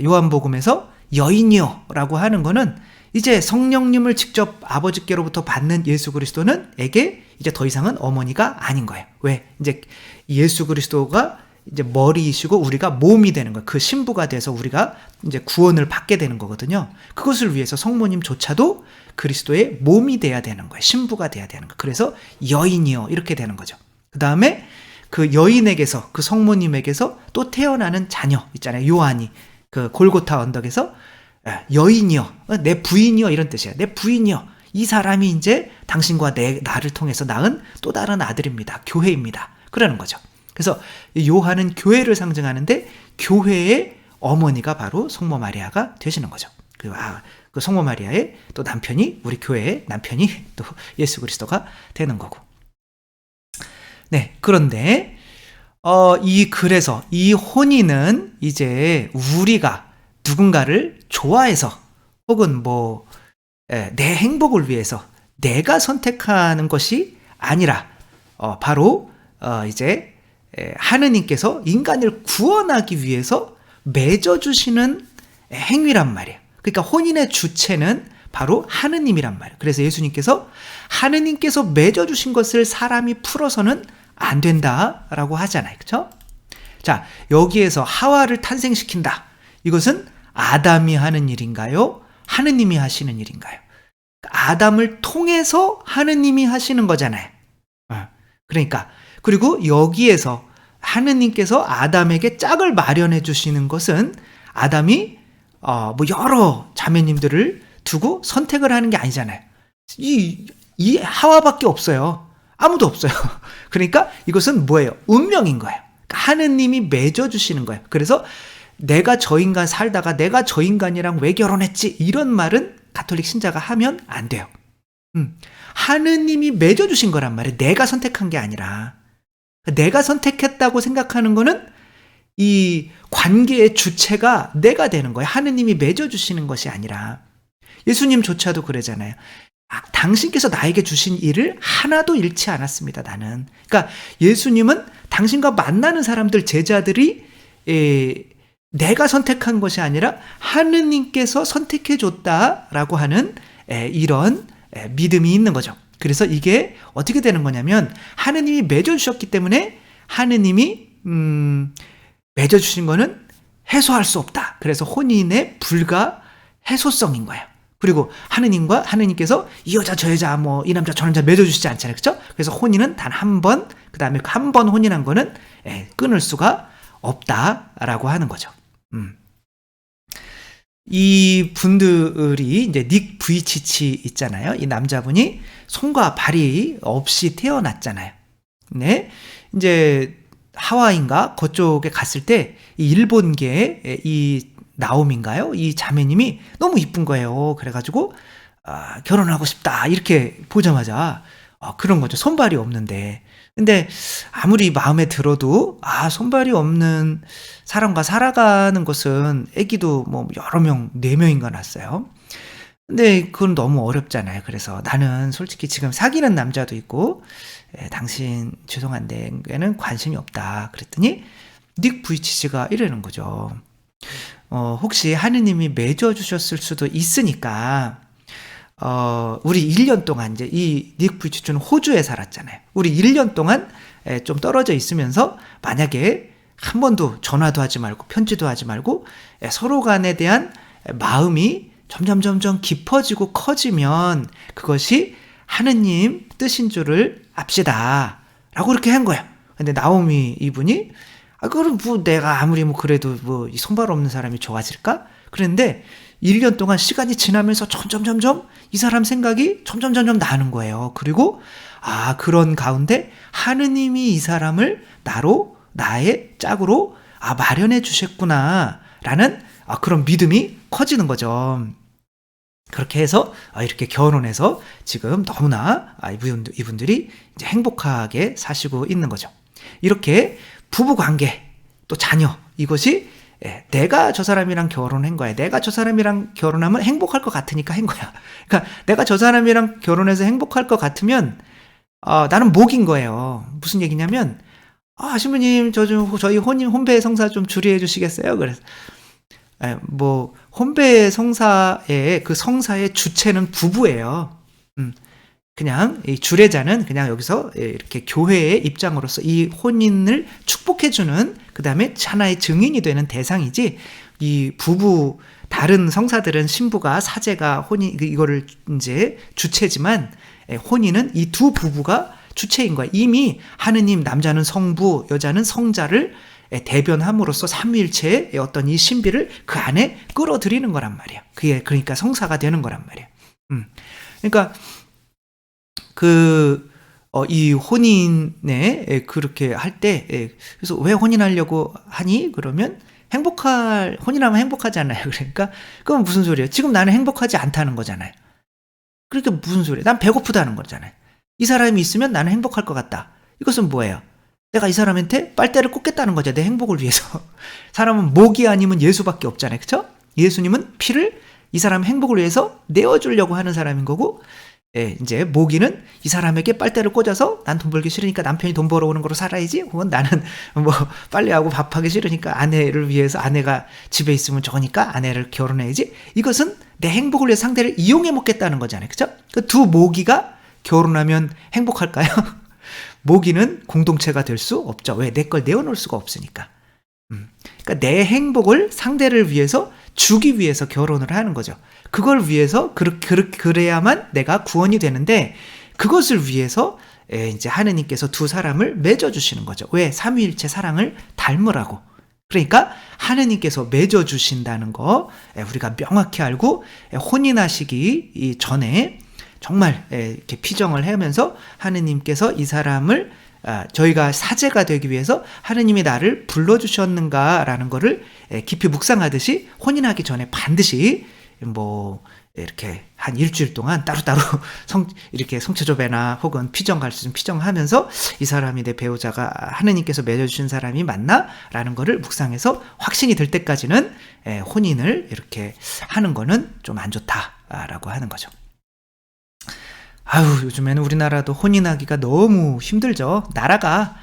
요한복음에서 여인이여라고 하는 거는, 이제 성령님을 직접 아버지께로부터 받는 예수 그리스도는 에게 이제 더 이상은 어머니가 아닌 거예요. 왜? 이제 예수 그리스도가 이제 머리이시고 우리가 몸이 되는 거예요. 그 신부가 돼서 우리가 이제 구원을 받게 되는 거거든요. 그것을 위해서 성모님조차도 그리스도의 몸이 돼야 되는 거예요. 신부가 돼야 되는 거예요. 그래서 여인이여, 이렇게 되는 거죠. 그 다음에 그 여인에게서, 그 성모님에게서 또 태어나는 자녀 있잖아요. 요한이 그 골고타 언덕에서 여인이여, 내 부인이여, 이런 뜻이에요. 내 부인이여, 이 사람이 이제 당신과 나를 통해서 낳은 또 다른 아들입니다. 교회입니다. 그러는 거죠. 그래서 요한은 교회를 상징하는데, 교회의 어머니가 바로 성모 마리아가 되시는 거죠. 그 성모 마리아의 또 남편이, 우리 교회의 남편이 또 예수 그리스도가 되는 거고. 네, 그런데 그래서 이 혼인은 이제 우리가 누군가를 좋아해서, 혹은 내 행복을 위해서 내가 선택하는 것이 아니라, 바로 이제 하느님께서 인간을 구원하기 위해서 맺어주시는 행위란 말이에요. 그러니까 혼인의 주체는 바로 하느님이란 말이에요. 그래서 예수님께서 하느님께서 맺어주신 것을 사람이 풀어서는 안 된다라고 하잖아요. 그렇죠? 자, 여기에서 하와를 탄생시킨다. 이것은 아담이 하는 일인가요? 하느님이 하시는 일인가요? 아담을 통해서 하느님이 하시는 거잖아요. 그러니까, 그리고 여기에서 하느님께서 아담에게 짝을 마련해 주시는 것은, 아담이 여러 자매님들을 두고 선택을 하는 게 아니잖아요. 이 하와밖에 없어요. 아무도 없어요. 그러니까 이것은 뭐예요? 운명인 거예요. 하느님이 맺어주시는 거예요. 그래서 내가 저 인간 살다가 내가 저 인간이랑 왜 결혼했지? 이런 말은 가톨릭 신자가 하면 안 돼요. 하느님이 맺어주신 거란 말이에요. 내가 선택한 게 아니라. 내가 선택했다고 생각하는 거는 이 관계의 주체가 내가 되는 거예요. 하느님이 맺어주시는 것이 아니라. 예수님조차도 그러잖아요. 당신께서 나에게 주신 일을 하나도 잃지 않았습니다, 나는. 그러니까 예수님은 당신과 만나는 사람들, 제자들이 내가 선택한 것이 아니라 하느님께서 선택해 줬다라고 하는 이런 믿음이 있는 거죠. 그래서 이게 어떻게 되는 거냐면, 하느님이 맺어주셨기 때문에 하느님이 맺어주신 거는 해소할 수 없다. 그래서 혼인의 불가 해소성인 거예요. 그리고 하느님께서 이 여자 저 여자 이 남자 저 남자 맺어주시지 않잖아요. 그렇죠? 그래서 혼인은 단 한 번, 그 다음에 한 번 혼인한 거는 끊을 수가 없다라고 하는 거죠. 이 분들이 이제 닉 부이치치 있잖아요. 이 남자분이 손과 발이 없이 태어났잖아요. 네, 이제 하와이인가 그쪽에 갔을 때 이 일본계의 이 나옴인가요? 이 자매님이 너무 이쁜 거예요. 그래가지고 결혼하고 싶다 이렇게 보자마자 그런 거죠. 손발이 없는데. 근데 아무리 마음에 들어도 손발이 없는 사람과 살아가는 것은, 아기도 여러 명, 4명인가 낳았어요. 근데 그건 너무 어렵잖아요. 그래서 나는 솔직히 지금 사귀는 남자도 있고, 당신 죄송한데 에는 관심이 없다 그랬더니 닉 부이치치가 이러는 거죠. 혹시 하느님이 맺어주셨을 수도 있으니까, 우리 1년 동안 이제 이 닉 부이치치는 호주에 살았잖아요. 우리 1년 동안 좀 떨어져 있으면서 만약에 한 번도 전화도 하지 말고 편지도 하지 말고 서로 간에 대한 마음이 점점 깊어지고 커지면 그것이 하느님 뜻인 줄을 압시다 라고 그렇게 한 거야. 근데 나오미 이분이 그럼 내가 아무리 그래도 이 손발 없는 사람이 좋아질까? 그랬는데 1년 동안 시간이 지나면서 점점 이 사람 생각이 점점 나는 거예요. 그리고 그런 가운데 하느님이 이 사람을 나의 짝으로 마련해 주셨구나 라는 그런 믿음이 커지는 거죠. 그렇게 해서 이렇게 결혼해서 지금 너무나 이분들이 이제 행복하게 사시고 있는 거죠. 이렇게 부부관계 또 자녀, 이것이 내가 저 사람이랑 결혼한 거야. 내가 저 사람이랑 결혼하면 행복할 것 같으니까 한 거야. 그러니까 내가 저 사람이랑 결혼해서 행복할 것 같으면 나는 목인 거예요. 무슨 얘기냐면 신부님 저희 혼배 성사 좀 주례해 주시겠어요? 그래서 혼배 성사의 그 성사의 주체는 부부예요. 그냥 이 주례자는 그냥 여기서 이렇게 교회의 입장으로서 이 혼인을 축복해주는, 그 다음에 하나의 증인이 되는 대상이지, 이 부부 다른 성사들은 신부가 사제가 혼인 이거를 이제 주체지만 혼인은 이 두 부부가 주체인 거야. 이미 하느님, 남자는 성부, 여자는 성자를 대변함으로써 삼위일체의 어떤 이 신비를 그 안에 끌어들이는 거란 말이야. 그게 그러니까 성사가 되는 거란 말이야. 그러니까 이 혼인에 그렇게 할 때, 그래서 왜 혼인하려고 하니? 그러면 혼인하면 행복하잖아요. 그러니까, 그건 무슨 소리예요? 지금 나는 행복하지 않다는 거잖아요. 그러니까 무슨 소리예요? 난 배고프다는 거잖아요. 이 사람이 있으면 나는 행복할 것 같다. 이것은 뭐예요? 내가 이 사람한테 빨대를 꽂겠다는 거죠. 내 행복을 위해서. 사람은 목이 아니면 예수밖에 없잖아요. 그쵸? 예수님은 피를 이 사람 행복을 위해서 내어주려고 하는 사람인 거고, 이제 모기는 이 사람에게 빨대를 꽂아서 난 돈 벌기 싫으니까 남편이 돈 벌어오는 거로 살아야지, 혹은 나는 빨래하고 밥하기 싫으니까 아내를 위해서, 아내가 집에 있으면 좋으니까 아내를 결혼해야지. 이것은 내 행복을 위해 상대를 이용해 먹겠다는 거잖아요. 그쵸? 그 두 모기가 결혼하면 행복할까요? 모기는 공동체가 될 수 없죠. 왜? 내 걸 내어놓을 수가 없으니까. 그러니까 내 행복을 상대를 위해서 주기 위해서 결혼을 하는 거죠. 그걸 위해서 그래야만 내가 구원이 되는데, 그것을 위해서 이제 하느님께서 두 사람을 맺어주시는 거죠. 왜? 삼위일체 사랑을 닮으라고. 그러니까 하느님께서 맺어주신다는 거 우리가 명확히 알고, 혼인하시기 전에 정말 이렇게 피정을 하면서 하느님께서 이 사람을 저희가 사제가 되기 위해서 하느님이 나를 불러주셨는가라는 거를 깊이 묵상하듯이, 혼인하기 전에 반드시 이렇게 한 일주일 동안 따로따로 이렇게 성체조배나 혹은 피정 갈 수 있으면 피정하면서, 이 사람이 내 배우자가 하느님께서 맺어주신 사람이 맞나? 라는 거를 묵상해서 확신이 들 때까지는 혼인을 이렇게 하는 거는 좀 안 좋다라고 하는 거죠. 요즘에는 우리나라도 혼인하기가 너무 힘들죠. 나라가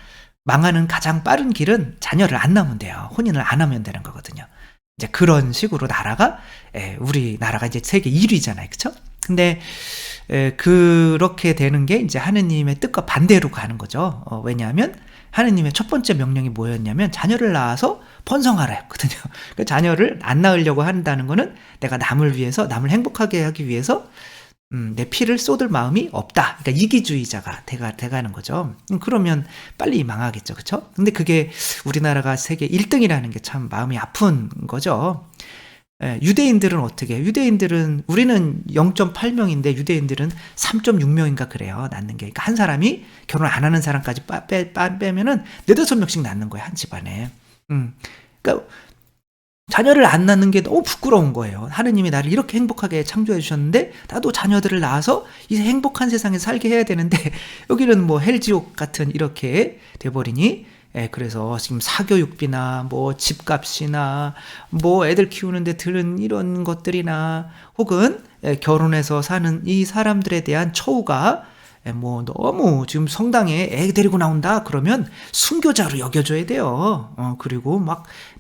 망하는 가장 빠른 길은 자녀를 안 낳으면 돼요. 혼인을 안 하면 되는 거거든요. 이제 그런 식으로 우리나라가 이제 세계 1위잖아요. 그쵸? 근데, 그렇게 되는 게 이제 하느님의 뜻과 반대로 가는 거죠. 왜냐하면 하느님의 첫 번째 명령이 뭐였냐면 자녀를 낳아서 번성하라 였거든요. 그러니까 자녀를 안 낳으려고 한다는 거는 내가 남을 행복하게 하기 위해서 내 피를 쏟을 마음이 없다. 그러니까 이기주의자가 돼가는 거죠. 그러면 빨리 망하겠죠. 그쵸? 근데 그게 우리나라가 세계 1등이라는 게 참 마음이 아픈 거죠. 유대인들은 어떻게 해요? 우리는 0.8명인데 유대인들은 3.6명인가 그래요. 낳는 게. 그러니까 한 사람이 결혼 안 하는 사람까지 빼면은 4-5명씩 낳는 거예요. 한 집안에. 그러니까 자녀를 안 낳는 게 너무 부끄러운 거예요. 하느님이 나를 이렇게 행복하게 창조해 주셨는데 나도 자녀들을 낳아서 이 행복한 세상에 살게 해야 되는데, 여기는 헬지옥 같은 이렇게 돼버리니, 그래서 지금 사교육비나 집값이나 애들 키우는데 드는 이런 것들이나, 혹은 결혼해서 사는 이 사람들에 대한 처우가 너무 지금 성당에 애 데리고 나온다 그러면 순교자로 여겨줘야 돼요. 그리고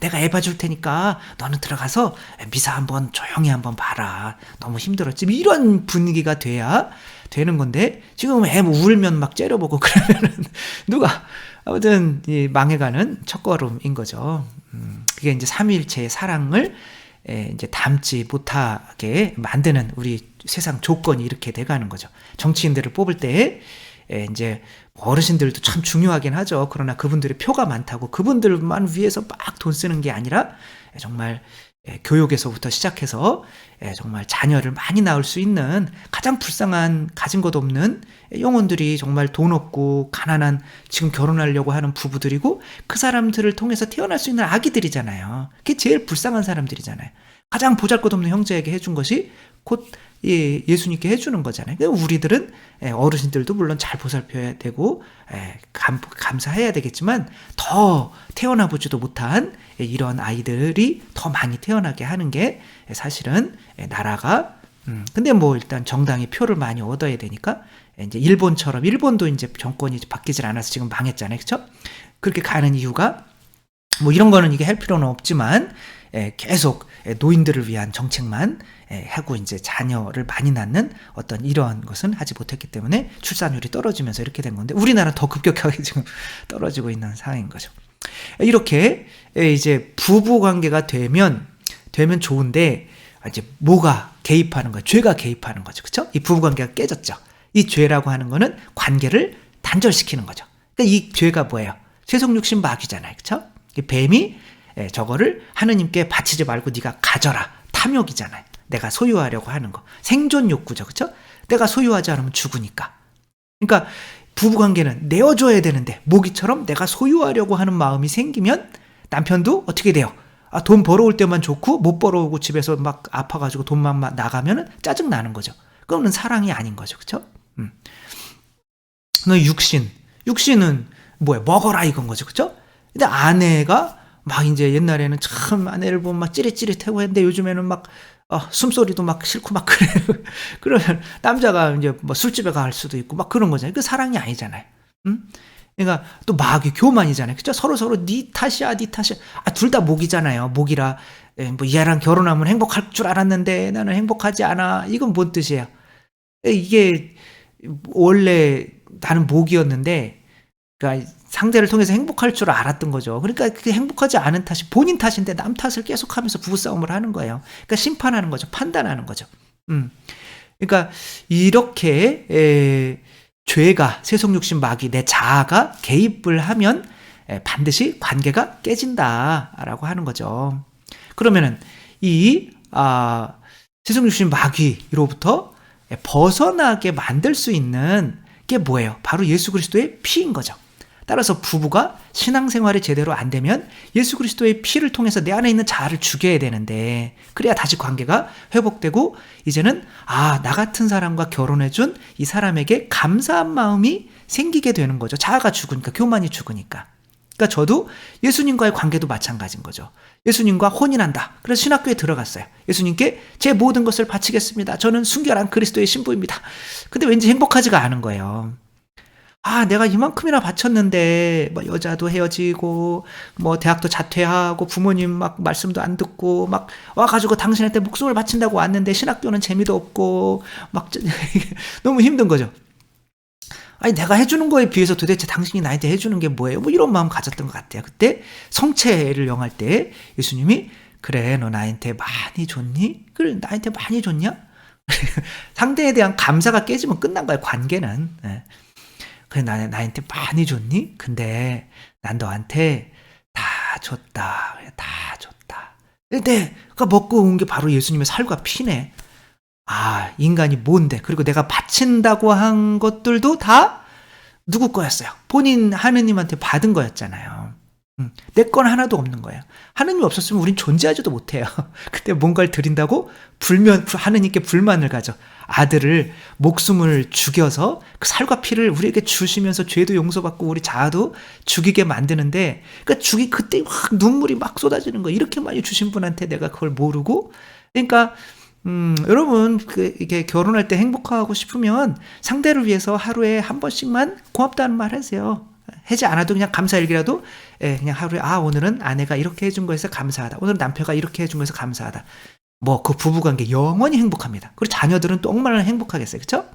내가 애 봐줄 테니까 너는 들어가서 미사 한번 조용히 한번 봐라. 너무 힘들었지. 이런 분위기가 돼야 되는 건데, 지금 애 울면 째려보고 그러면은 아무튼 망해가는 첫걸음인 거죠. 그게 이제 삼위일체의 사랑을 이제 담지 못하게 만드는 우리 세상 조건이 이렇게 돼가는 거죠. 정치인들을 뽑을 때 이제 어르신들도 참 중요하긴 하죠. 그러나 그분들의 표가 많다고 그분들만 위해서 막 돈 쓰는 게 아니라, 정말 교육에서부터 시작해서 정말 자녀를 많이 낳을 수 있는 가장 불쌍한 가진 것 없는 영혼들이 정말 돈 없고 가난한 지금 결혼하려고 하는 부부들이고 그 사람들을 통해서 태어날 수 있는 아기들이잖아요. 그게 제일 불쌍한 사람들이잖아요. 가장 보잘것없는 형제에게 해준 것이 곧 예수님께 해주는 거잖아요. 우리들은 어르신들도 물론 잘 보살펴야 되고 감사해야 되겠지만 더 태어나보지도 못한 이런 아이들이 더 많이 태어나게 하는 게 사실은 나라가 근데 뭐 일단 정당이 표를 많이 얻어야 되니까 이제 일본처럼 일본도 이제 정권이 바뀌질 않아서 지금 망했잖아요. 그렇죠? 그렇게 가는 이유가 뭐 이런 거는 이게 할 필요는 없지만 계속 노인들을 위한 정책만 하고 이제 자녀를 많이 낳는 어떤 이런 것은 하지 못했기 때문에 출산율이 떨어지면서 이렇게 된 건데 우리나라는 더 급격하게 지금 떨어지고 있는 상황인 거죠. 이렇게 이제 부부 관계가 되면 좋은데 이제 뭐가 개입하는 거예요? 죄가 개입하는 거죠. 그렇죠? 이 부부 관계가 깨졌죠. 이 죄라고 하는 거는 관계를 단절시키는 거죠. 그러니까 이 죄가 뭐예요? 세속 육신 마귀잖아요. 그렇죠? 이 뱀이 저거를 하느님께 바치지 말고 네가 가져라. 탐욕이잖아요. 내가 소유하려고 하는 거. 생존 욕구죠. 그렇죠? 내가 소유하지 않으면 죽으니까. 그러니까 부부관계는 내어줘야 되는데 모기처럼 내가 소유하려고 하는 마음이 생기면 남편도 어떻게 돼요? 돈 벌어올 때만 좋고 못 벌어오고 집에서 막 아파가지고 돈만 나가면 짜증나는 거죠. 그거는 사랑이 아닌 거죠. 그렇죠? 너 육신은 뭐야? 먹어라 이건 거죠. 그렇죠? 근데 아내가 막 이제 옛날에는 참 아내를 보면 막 찌릿찌릿하고 했는데 요즘에는 막 숨소리도 막 싫고 막 그래요. 그러면 남자가 이제 뭐 술집에 갈 수도 있고 막 그런 거잖아요. 그 사랑이 아니잖아요. 그러니까 또 마귀 교만이잖아요. 그죠? 서로 네 탓이야. 둘 다 목이잖아요. 목이라 뭐 얘랑 결혼하면 행복할 줄 알았는데 나는 행복하지 않아. 이건 뭔 뜻이에요? 이게 원래 나는 목이었는데 그러니까 상대를 통해서 행복할 줄 알았던 거죠. 그러니까 그게 행복하지 않은 탓이 본인 탓인데 남 탓을 계속하면서 부부싸움을 하는 거예요. 그러니까 심판하는 거죠. 판단하는 거죠. 그러니까 이렇게 죄가 세속육신 마귀 내 자아가 개입을 하면 반드시 관계가 깨진다라고 하는 거죠. 그러면은 이 세속육신 마귀로부터 벗어나게 만들 수 있는 게 뭐예요? 바로 예수 그리스도의 피인 거죠. 따라서 부부가 신앙생활이 제대로 안 되면 예수 그리스도의 피를 통해서 내 안에 있는 자아를 죽여야 되는데 그래야 다시 관계가 회복되고 이제는 나 같은 사람과 결혼해준 이 사람에게 감사한 마음이 생기게 되는 거죠. 자아가 죽으니까, 교만이 죽으니까. 그러니까 저도 예수님과의 관계도 마찬가지인 거죠. 예수님과 혼인한다. 그래서 신학교에 들어갔어요. 예수님께 제 모든 것을 바치겠습니다. 저는 순결한 그리스도의 신부입니다. 근데 왠지 행복하지가 않은 거예요. 내가 이만큼이나 바쳤는데 뭐 여자도 헤어지고 뭐 대학도 자퇴하고 부모님 막 말씀도 안 듣고 막 와가지고 당신한테 목숨을 바친다고 왔는데 신학교는 재미도 없고 막 너무 힘든 거죠. 내가 해주는 거에 비해서 도대체 당신이 나한테 해주는 게 뭐예요? 뭐 이런 마음 가졌던 것 같아요. 그때 성체를 영할 때 예수님이 그래 너 나한테 많이 줬니? 그래 나한테 많이 줬냐? 상대에 대한 감사가 깨지면 끝난 거예요. 관계는. 그래 나한테 많이 줬니? 근데 난 너한테 다 줬다. 내가 먹고 온 게 바로 예수님의 살과 피네. 인간이 뭔데? 그리고 내가 바친다고 한 것들도 다 누구 거였어요? 본인 하느님한테 받은 거였잖아요. 내 건 하나도 없는 거예요. 하느님 없었으면 우린 존재하지도 못해요. 그때 뭔가를 드린다고 하느님께 불만을 가져. 아들을 목숨을 죽여서 그 살과 피를 우리에게 주시면서 죄도 용서받고 우리 자아도 죽이게 만드는데 그러니까 그때 확 눈물이 막 쏟아지는 거예요. 이렇게 많이 주신 분한테 내가 그걸 모르고 그러니까 여러분 이게 결혼할 때 행복하고 싶으면 상대를 위해서 하루에 한 번씩만 고맙다는 말 하세요. 하지 않아도 그냥 감사일기라도 그냥 하루에 오늘은 아내가 이렇게 해준 거에서 감사하다. 오늘은 남편가 이렇게 해준 거에서 감사하다. 뭐 그 부부관계 영원히 행복합니다. 그리고 자녀들은 또 얼마나 행복하겠어요. 그렇죠?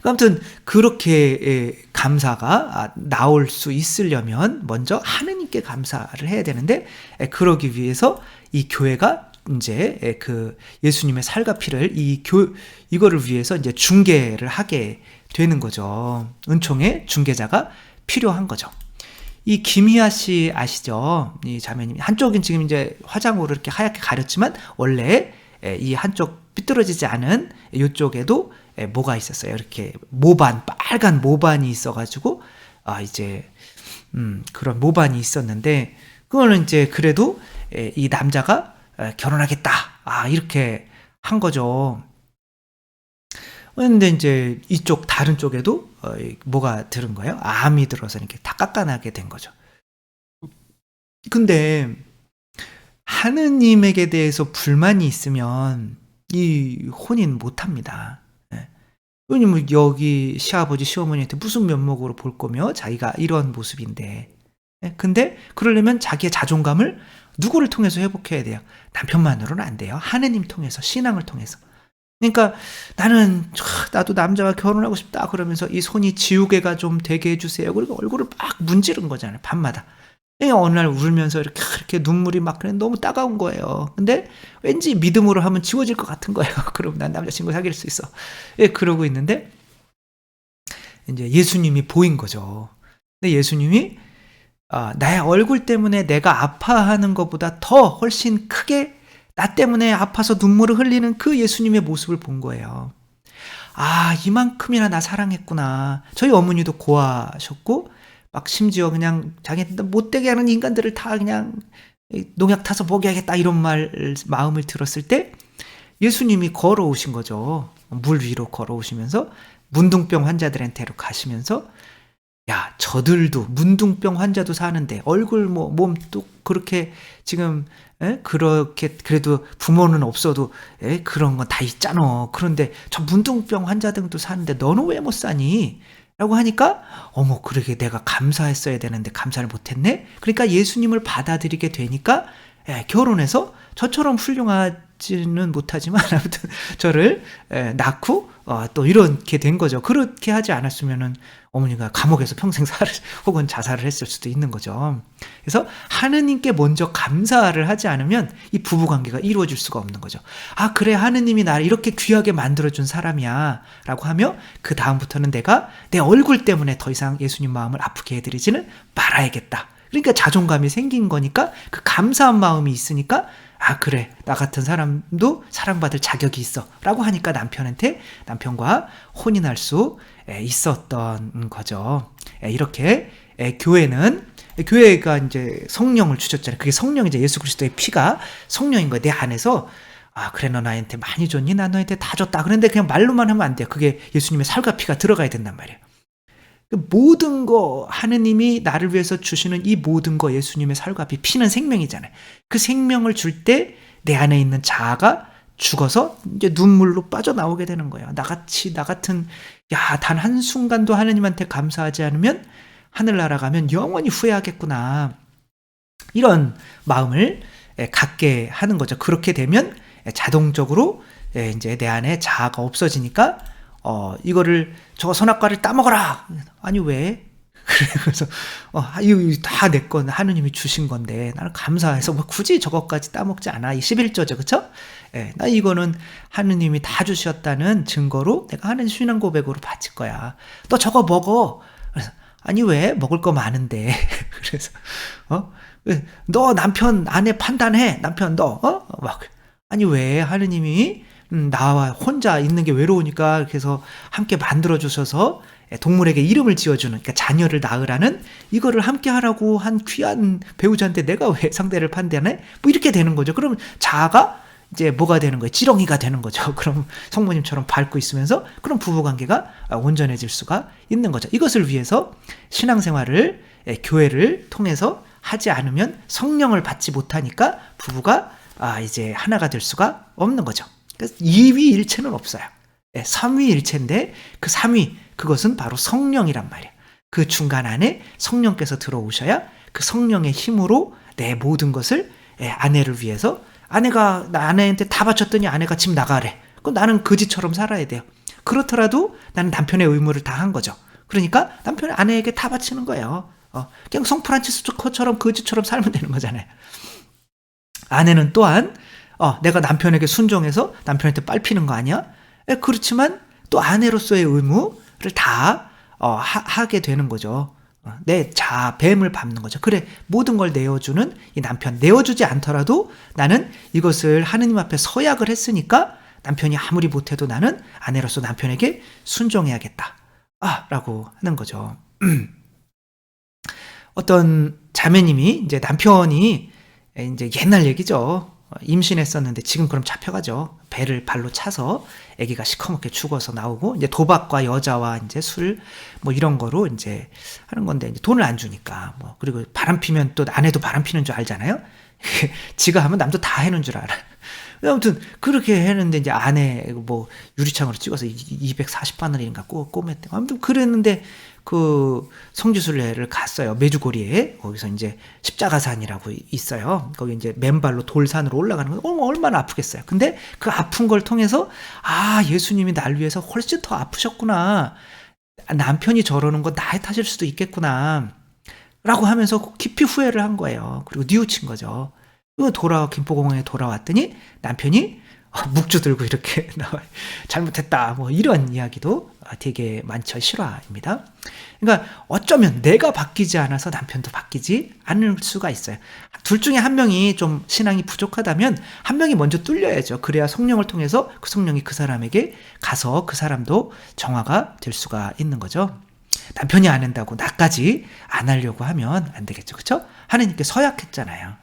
아무튼 그렇게 감사가 나올 수 있으려면 먼저 하느님께 감사를 해야 되는데 그러기 위해서 이 교회가 이제 그 예수님의 살과 피를 이거를 위해서 이제 중개를 하게 되는 거죠. 은총의 중개자가 필요한 거죠. 이 김희아 씨 아시죠? 이 자매님. 한쪽은 지금 이제 화장으로 이렇게 하얗게 가렸지만 원래 이 한쪽 삐뚤어지지 않은 이쪽에도 뭐가 있었어요. 이렇게 모반, 빨간 모반이 있어가지고 이제 그런 모반이 있었는데 그거는 이제 그래도 이 남자가 결혼하겠다. 이렇게 한 거죠. 근데 이제 이쪽 다른 쪽에도 뭐가 들은 거예요? 암이 들어서 이렇게 다 깎아나게 된 거죠. 근데 하느님에게 대해서 불만이 있으면 이 혼인 못합니다. 왜냐면 여기 시아버지 시어머니한테 무슨 면목으로 볼 거며 자기가 이런 모습인데 근데 그러려면 자기의 자존감을 누구를 통해서 회복해야 돼요? 남편만으로는 안 돼요. 하느님 통해서, 신앙을 통해서. 그러니까 나도 남자와 결혼하고 싶다 그러면서 이 손이 지우개가 좀 되게 해주세요. 그리고 얼굴을 막 문지른 거잖아요. 밤마다. 어느 날 울면서 이렇게 눈물이 막 그냥 너무 따가운 거예요. 근데 왠지 믿음으로 하면 지워질 것 같은 거예요. 그럼 난 남자친구 사귈 수 있어. 그러고 있는데 이제 예수님이 보인 거죠. 근데 예수님이 나의 얼굴 때문에 내가 아파하는 것보다 더 훨씬 크게 나 때문에 아파서 눈물을 흘리는 그 예수님의 모습을 본 거예요. 이만큼이나 나 사랑했구나. 저희 어머니도 고아셨고 막 심지어 그냥 자기한테 못되게 하는 인간들을 다 그냥 농약 타서 먹여야겠다 이런 마음을 들었을 때 예수님이 걸어오신 거죠. 물 위로 걸어오시면서 문둥병 환자들한테로 가시면서 야, 저들도 문둥병 환자도 사는데 얼굴 몸도 그렇게 지금 그렇게 그래도 부모는 없어도 그런 건 다 있잖아. 그런데 저 문둥병 환자들도 사는데 너는 왜 못 사니? 라고 하니까 그러게 내가 감사했어야 되는데 감사를 못했네. 그러니까 예수님을 받아들이게 되니까 결혼해서 저처럼 훌륭하지는 못하지만 아무튼 저를 낳고 또 이렇게 된 거죠. 그렇게 하지 않았으면은 어머니가 감옥에서 평생 혹은 자살을 했을 수도 있는 거죠. 그래서 하느님께 먼저 감사를 하지 않으면 이 부부관계가 이루어질 수가 없는 거죠. 그래 하느님이 나를 이렇게 귀하게 만들어준 사람이야 라고 하며 그 다음부터는 내가 내 얼굴 때문에 더 이상 예수님 마음을 아프게 해드리지는 말아야겠다. 그러니까 자존감이 생긴 거니까 그 감사한 마음이 있으니까 그래 나 같은 사람도 사랑받을 자격이 있어 라고 하니까 남편과 혼인할 수 있었던 거죠. 이렇게 교회가 이제 성령을 주셨잖아요. 그게 성령이 이제 예수 그리스도의 피가 성령인 거예요. 내 안에서 그래 너 나한테 많이 줬니? 나 너한테 다 줬다. 그런데 그냥 말로만 하면 안 돼요. 그게 예수님의 살과 피가 들어가야 된단 말이에요. 모든 거 하느님이 나를 위해서 주시는 이 모든 거 예수님의 살과 피, 피는 생명이잖아요. 그 생명을 줄 때 내 안에 있는 자아가 죽어서 이제 눈물로 빠져나오게 되는 거예요. 나 같은 단 한순간도 하느님한테 감사하지 않으면 하늘나라 가면 영원히 후회하겠구나. 이런 마음을 갖게 하는 거죠. 그렇게 되면 자동적으로 이제 내 안에 자아가 없어지니까 이거를 저거 선악과를 따먹어라. 아니 왜? 그래서 이거 다 내 건 하느님이 주신 건데 나는 감사해서 굳이 저것까지 따먹지 않아. 이 11조죠, 그렇죠? 나 이거는 하느님이 다 주셨다는 증거로 내가 하는 신앙 고백으로 바칠 거야. 너 저거 먹어. 그래서 아니 왜? 먹을 거 많은데. 그래서 너 남편 아내 판단해. 남편 너 아니 왜? 하느님이 나와 혼자 있는 게 외로우니까 그래서 함께 만들어주셔서 동물에게 이름을 지어주는, 그러니까 자녀를 낳으라는 이거를 함께 하라고 한 귀한 배우자인데 내가 왜 상대를 판단해? 이렇게 되는 거죠. 그럼 자아가 이제 뭐가 되는 거예요? 지렁이가 되는 거죠. 그럼 성모님처럼 밟고 있으면서 그럼 부부관계가 온전해질 수가 있는 거죠. 이것을 위해서 신앙생활을 교회를 통해서 하지 않으면 성령을 받지 못하니까 부부가 이제 하나가 될 수가 없는 거죠. 그래서 2위 일체는 없어요. 3위 일체인데 그 3위 그것은 바로 성령이란 말이에요. 그 중간 안에 성령께서 들어오셔야 그 성령의 힘으로 내 모든 것을 아내를 위해서 아내가 나 아내한테 다 바쳤더니 아내가 집 나가래. 그럼 나는 거지처럼 살아야 돼요. 그렇더라도 나는 남편의 의무를 다 한 거죠. 그러니까 남편이 아내에게 다 바치는 거예요. 그냥 성 프란치스코처럼 거지처럼 살면 되는 거잖아요. 아내는 또한 내가 남편에게 순종해서 남편한테 빨피는 거 아니야? 그렇지만 또 아내로서의 의무를 다 하게 되는 거죠. 내 뱀을 밟는 거죠. 그래, 모든 걸 내어주는 이 남편. 내어주지 않더라도 나는 이것을 하느님 앞에 서약을 했으니까 남편이 아무리 못해도 나는 아내로서 남편에게 순종해야겠다. 라고 하는 거죠. 어떤 자매님이 이제 남편이 이제 옛날 얘기죠. 임신했었는데 지금 그럼 잡혀가죠. 배를 발로 차서 아기가 시커멓게 죽어서 나오고 이제 도박과 여자와 이제 술 뭐 이런 거로 이제 하는 건데 이제 돈을 안 주니까 뭐 그리고 바람 피면 또 아내도 바람 피는 줄 알잖아요. 지가 하면 남도 다 해놓은 줄 알아. 아무튼 그렇게 했는데 이제 아내 뭐 유리창으로 찍어서 240바늘인가 꼬맸대. 아무튼 그랬는데 그 성지순례를 갔어요. 메주고리에. 거기서 이제 십자가산이라고 있어요. 거기 이제 맨발로 돌산으로 올라가는 거 얼마나 아프겠어요. 근데 그 아픈 걸 통해서 예수님이 날 위해서 훨씬 더 아프셨구나. 남편이 저러는 거 나의 탓일 수도 있겠구나. 라고 하면서 깊이 후회를 한 거예요. 그리고 뉘우친 거죠. 김포공항에 돌아왔더니 남편이 묵주 들고 이렇게 잘못했다 뭐 이런 이야기도 되게 많죠. 실화입니다. 그러니까 어쩌면 내가 바뀌지 않아서 남편도 바뀌지 않을 수가 있어요. 둘 중에 한 명이 좀 신앙이 부족하다면 한 명이 먼저 뚫려야죠. 그래야 성령을 통해서 그 성령이 그 사람에게 가서 그 사람도 정화가 될 수가 있는 거죠. 남편이 안 한다고 나까지 안 하려고 하면 안 되겠죠. 그렇죠? 하나님께 서약했잖아요.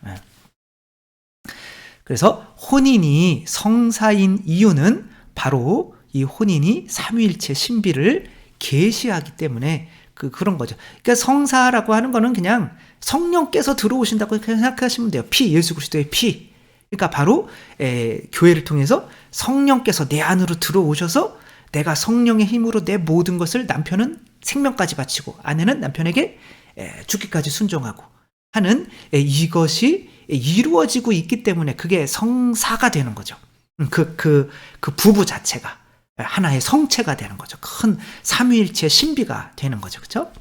그래서 혼인이 성사인 이유는 바로 이 혼인이 삼위일체 신비를 계시하기 때문에 그런 거죠. 그러니까 성사라고 하는 거는 그냥 성령께서 들어오신다고 생각하시면 돼요. 예수 그리스도의 피. 그러니까 바로 교회를 통해서 성령께서 내 안으로 들어오셔서 내가 성령의 힘으로 내 모든 것을 남편은 생명까지 바치고 아내는 남편에게 죽기까지 순종하고 하는 이것이 이루어지고 있기 때문에 그게 성사가 되는 거죠. 그 부부 자체가 하나의 성체가 되는 거죠. 큰 삼위일체 신비가 되는 거죠. 그렇죠?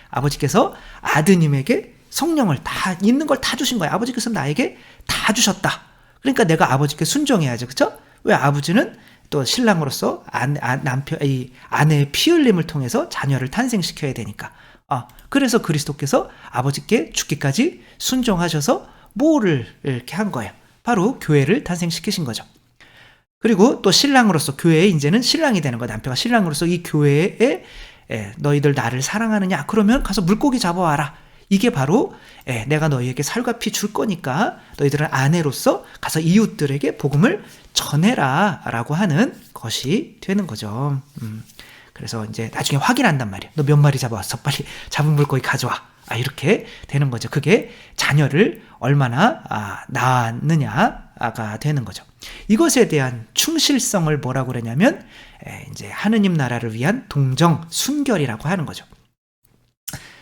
아버지께서 아드님에게 성령을 다 있는 걸 다 주신 거예요. 아버지께서 나에게 다 주셨다. 그러니까 내가 아버지께 순종해야죠. 그렇죠? 왜 아버지는 또 신랑으로서 아내의 피 흘림을 통해서 자녀를 탄생시켜야 되니까. 그래서 그리스도께서 아버지께 죽기까지 순종하셔서 뭐를 이렇게 한 거예요. 바로 교회를 탄생시키신 거죠. 그리고 또 신랑으로서 교회에 이제는 신랑이 되는 거예요. 남편과 신랑으로서 이 교회에 너희들 나를 사랑하느냐? 그러면 가서 물고기 잡아와라. 이게 바로 내가 너희에게 살과 피 줄 거니까 너희들은 아내로서 가서 이웃들에게 복음을 전해라 라고 하는 것이 되는 거죠. 그래서 이제 나중에 확인한단 말이에요. 너 몇 마리 잡아왔어? 빨리 잡은 물고기 가져와. 이렇게 되는 거죠. 그게 자녀를 얼마나 낳았느냐가 되는 거죠. 이것에 대한 충실성을 뭐라고 그러냐면 이제 하느님 나라를 위한 동정, 순결이라고 하는 거죠.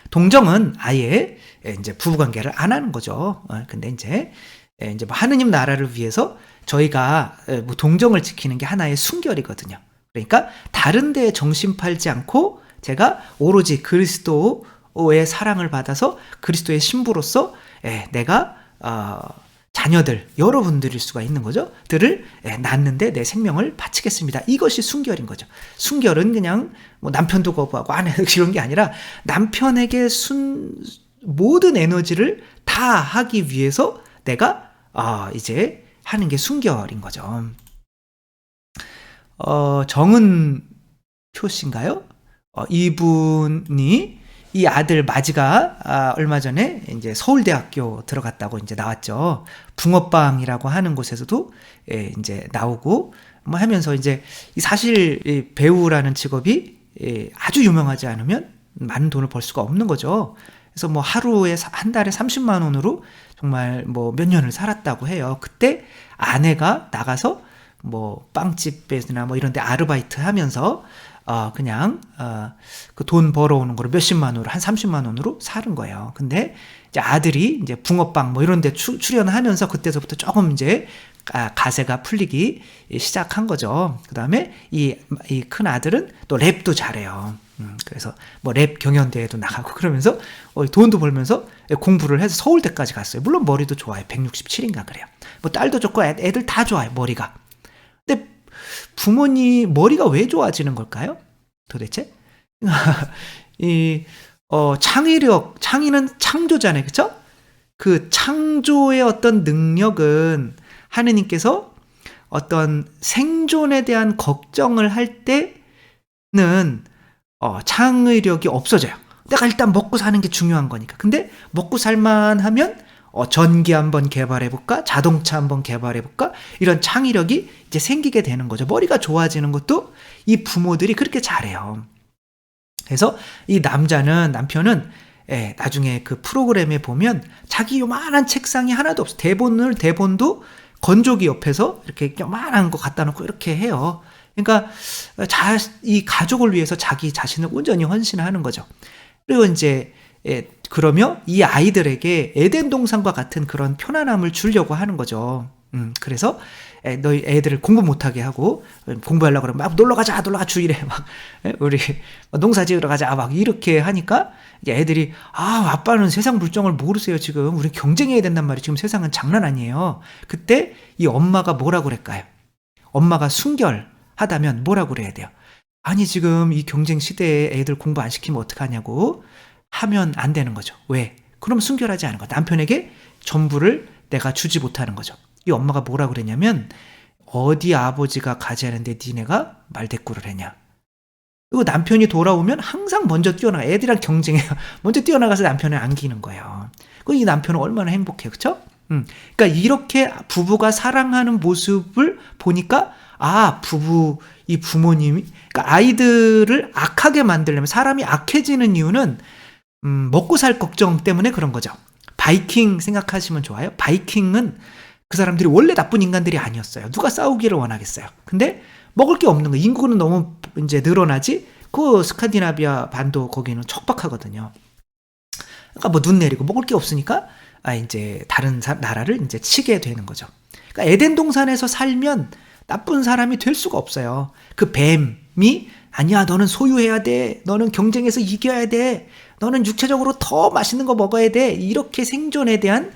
동정은 아예 이제 부부관계를 안 하는 거죠. 근데 이제 뭐 하느님 나라를 위해서 저희가 뭐 동정을 지키는 게 하나의 순결이거든요. 그러니까 다른 데에 정신 팔지 않고 제가 오로지 그리스도의 사랑을 받아서 그리스도의 신부로서 내가 자녀들 여러분들일 수가 있는 거죠. 들을 낳는데 내 생명을 바치겠습니다. 이것이 순결인 거죠. 순결은 그냥 뭐 남편도 거부하고 아내도 이런 게 아니라 남편에게 모든 에너지를 다 하기 위해서 내가 이제 하는 게 순결인 거죠. 정은표 씨인가요? 이분이 이 아들 마지가 얼마 전에 이제 서울대학교 들어갔다고 이제 나왔죠. 붕어빵이라고 하는 곳에서도 이제 나오고 뭐 하면서 이제 사실 이 배우라는 직업이 아주 유명하지 않으면 많은 돈을 벌 수가 없는 거죠. 그래서 뭐 한 달에 30만 원으로 정말 뭐 몇 년을 살았다고 해요. 그때 아내가 나가서 뭐 빵집에나 뭐 이런 데 아르바이트 하면서 그냥 그 돈 벌어오는 거로 몇십만 원으로 한 30만 원으로 사는 거예요. 근데 이제 아들이 이제 붕어빵 뭐 이런 데 출연하면서 그때서부터 조금 이제 가세가 풀리기 시작한 거죠. 그다음에 이 큰 아들은 또 랩도 잘해요. 그래서 뭐 랩 경연대회도 나가고 그러면서 돈도 벌면서 공부를 해서 서울대까지 갔어요. 물론 머리도 좋아요. 167인가 그래요. 뭐 딸도 좋고 애들 다 좋아요. 머리가. 근데 부모님 머리가 왜 좋아지는 걸까요? 도대체? 창의는 창조잖아요. 그쵸? 그 창조의 어떤 능력은 하느님께서 어떤 생존에 대한 걱정을 할 때는 창의력이 없어져요. 내가 일단 먹고 사는 게 중요한 거니까. 근데 먹고 살만 하면 전기 한번 개발해볼까? 자동차 한번 개발해볼까? 이런 창의력이 이제 생기게 되는 거죠. 머리가 좋아지는 것도 이 부모들이 그렇게 잘해요. 그래서 이 남편은 나중에 그 프로그램에 보면 자기 요만한 책상이 하나도 없어. 대본도 건조기 옆에서 이렇게 요만한 거 갖다 놓고 이렇게 해요. 그러니까 이 가족을 위해서 자기 자신을 온전히 헌신하는 거죠. 그리고 이제 그러며 이 아이들에게 에덴 동산과 같은 그런 편안함을 주려고 하는 거죠. 그래서 너희 애들을 공부 못하게 하고 공부하려고 그러면 막 놀러가자 주일에 막 우리 농사 지으러 가자 막 이렇게 하니까 애들이 아빠는 세상 물정을 모르세요. 지금 우리 경쟁해야 된단 말이에요. 지금 세상은 장난 아니에요. 그때 이 엄마가 뭐라고 그럴까요? 엄마가 순결하다면 뭐라고 그래야 돼요? 아니 지금 이 경쟁 시대에 애들 공부 안 시키면 어떡하냐고 하면 안 되는 거죠. 왜? 그럼 순결하지 않은 거. 남편에게 전부를 내가 주지 못하는 거죠. 이 엄마가 뭐라 그랬냐면 어디 아버지가 가지하는데 니네가 말대꾸를 했냐. 그리고 남편이 돌아오면 항상 먼저 뛰어나가. 애들이랑 경쟁해요. 먼저 뛰어나가서 남편을 안기는 거예요. 그리고 이 남편은 얼마나 행복해요. 그쵸? 그러니까 이렇게 부부가 사랑하는 모습을 보니까 이 부모님이 그러니까 아이들을 악하게 만들려면 사람이 악해지는 이유는 먹고 살 걱정 때문에 그런 거죠. 바이킹 생각하시면 좋아요. 바이킹은 그 사람들이 원래 나쁜 인간들이 아니었어요. 누가 싸우기를 원하겠어요. 근데 먹을 게 없는 거예요. 인구는 너무 이제 늘어나지. 그 스칸디나비아 반도 거기는 척박하거든요. 그러니까 뭐 눈 내리고 먹을 게 없으니까 이제 다른 나라를 이제 치게 되는 거죠. 그러니까 에덴 동산에서 살면 나쁜 사람이 될 수가 없어요. 그 뱀이 아니야, 너는 소유해야 돼. 너는 경쟁에서 이겨야 돼. 너는 육체적으로 더 맛있는 거 먹어야 돼. 이렇게 생존에 대한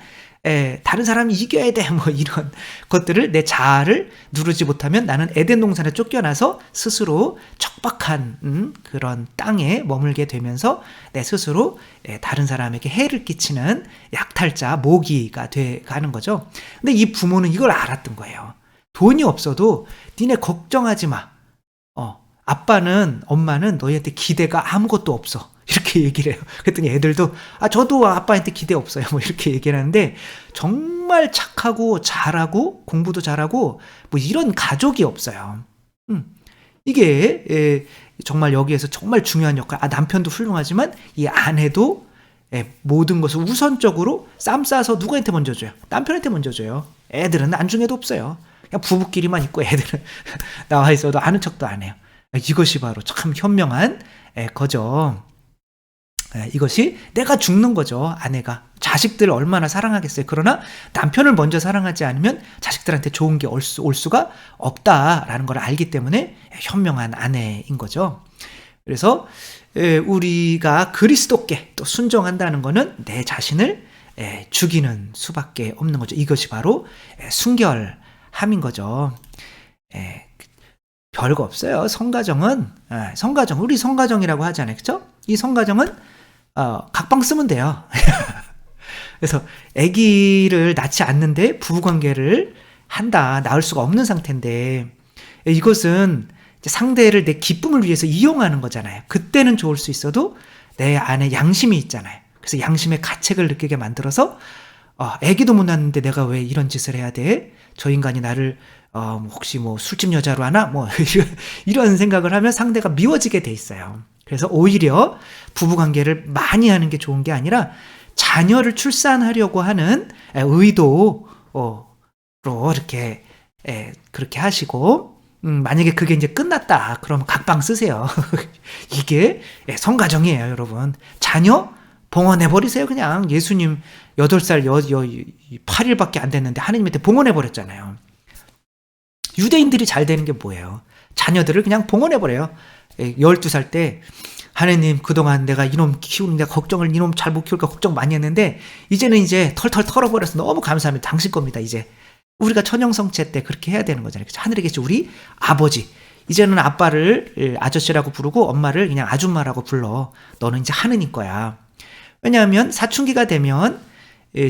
다른 사람이 이겨야 돼. 뭐 이런 것들을 내 자아를 누르지 못하면 나는 에덴 동산에 쫓겨나서 스스로 척박한 그런 땅에 머물게 되면서 내 스스로 다른 사람에게 해를 끼치는 약탈자, 모기가 돼 가는 거죠. 근데 이 부모는 이걸 알았던 거예요. 돈이 없어도 니네 걱정하지 마. 엄마는 너희한테 기대가 아무것도 없어. 이렇게 얘기를 해요. 그랬더니 애들도 저도 아빠한테 기대 없어요. 뭐 이렇게 얘기를 하는데 정말 착하고 잘하고 공부도 잘하고 뭐 이런 가족이 없어요. 이게 정말 여기에서 정말 중요한 역할. 남편도 훌륭하지만 이 아내도 모든 것을 우선적으로 쌈 싸서 누구한테 먼저 줘요? 남편한테 먼저 줘요. 애들은 안중에도 없어요. 그냥 부부끼리만 있고 애들은 나와 있어도 아는 척도 안 해요. 이것이 바로 참 현명한 거죠. 이것이 내가 죽는 거죠. 아내가 자식들을 얼마나 사랑하겠어요. 그러나 남편을 먼저 사랑하지 않으면 자식들한테 좋은 게 올 수가 없다라는 걸 알기 때문에 현명한 아내인 거죠. 그래서 우리가 그리스도께 또 순종한다는 거는 내 자신을 죽이는 수밖에 없는 거죠. 이것이 바로 순결함인 거죠. 별거 없어요. 성가정은 우리 성가정이라고 하잖아요. 그렇죠? 이 성가정은 각방 쓰면 돼요. 그래서 아기를 낳지 않는데 부부관계를 낳을 수가 없는 상태인데 이것은 상대를 내 기쁨을 위해서 이용하는 거잖아요. 그때는 좋을 수 있어도 내 안에 양심이 있잖아요. 그래서 양심의 가책을 느끼게 만들어서 아기도 못 낳는데 내가 왜 이런 짓을 해야 돼? 저 인간이 나를 혹시 뭐 술집 여자로 하나? 뭐 이런 생각을 하면 상대가 미워지게 돼 있어요. 그래서 오히려 부부관계를 많이 하는 게 좋은 게 아니라 자녀를 출산하려고 하는 의도로 이렇게 그렇게 하시고 만약에 그게 이제 끝났다 그러면 각방 쓰세요. 이게 성가정이에요. 여러분, 자녀 봉헌해버리세요. 그냥 예수님 8살 8일밖에 안 됐는데 하느님한테 봉헌해버렸잖아요. 유대인들이 잘 되는 게 뭐예요? 자녀들을 그냥 봉헌해버려요. 12살 때 하느님, 그동안 내가 이놈 키우는데 걱정을 이놈 잘 못 키울까 걱정 많이 했는데 이제는 이제 털털 털어버려서 너무 감사합니다. 당신 겁니다. 이제 우리가 천형성체 때 그렇게 해야 되는 거잖아요. 하늘에 계신 우리 아버지, 이제는 아빠를 아저씨라고 부르고 엄마를 그냥 아줌마라고 불러. 너는 이제 하느님 거야. 왜냐하면 사춘기가 되면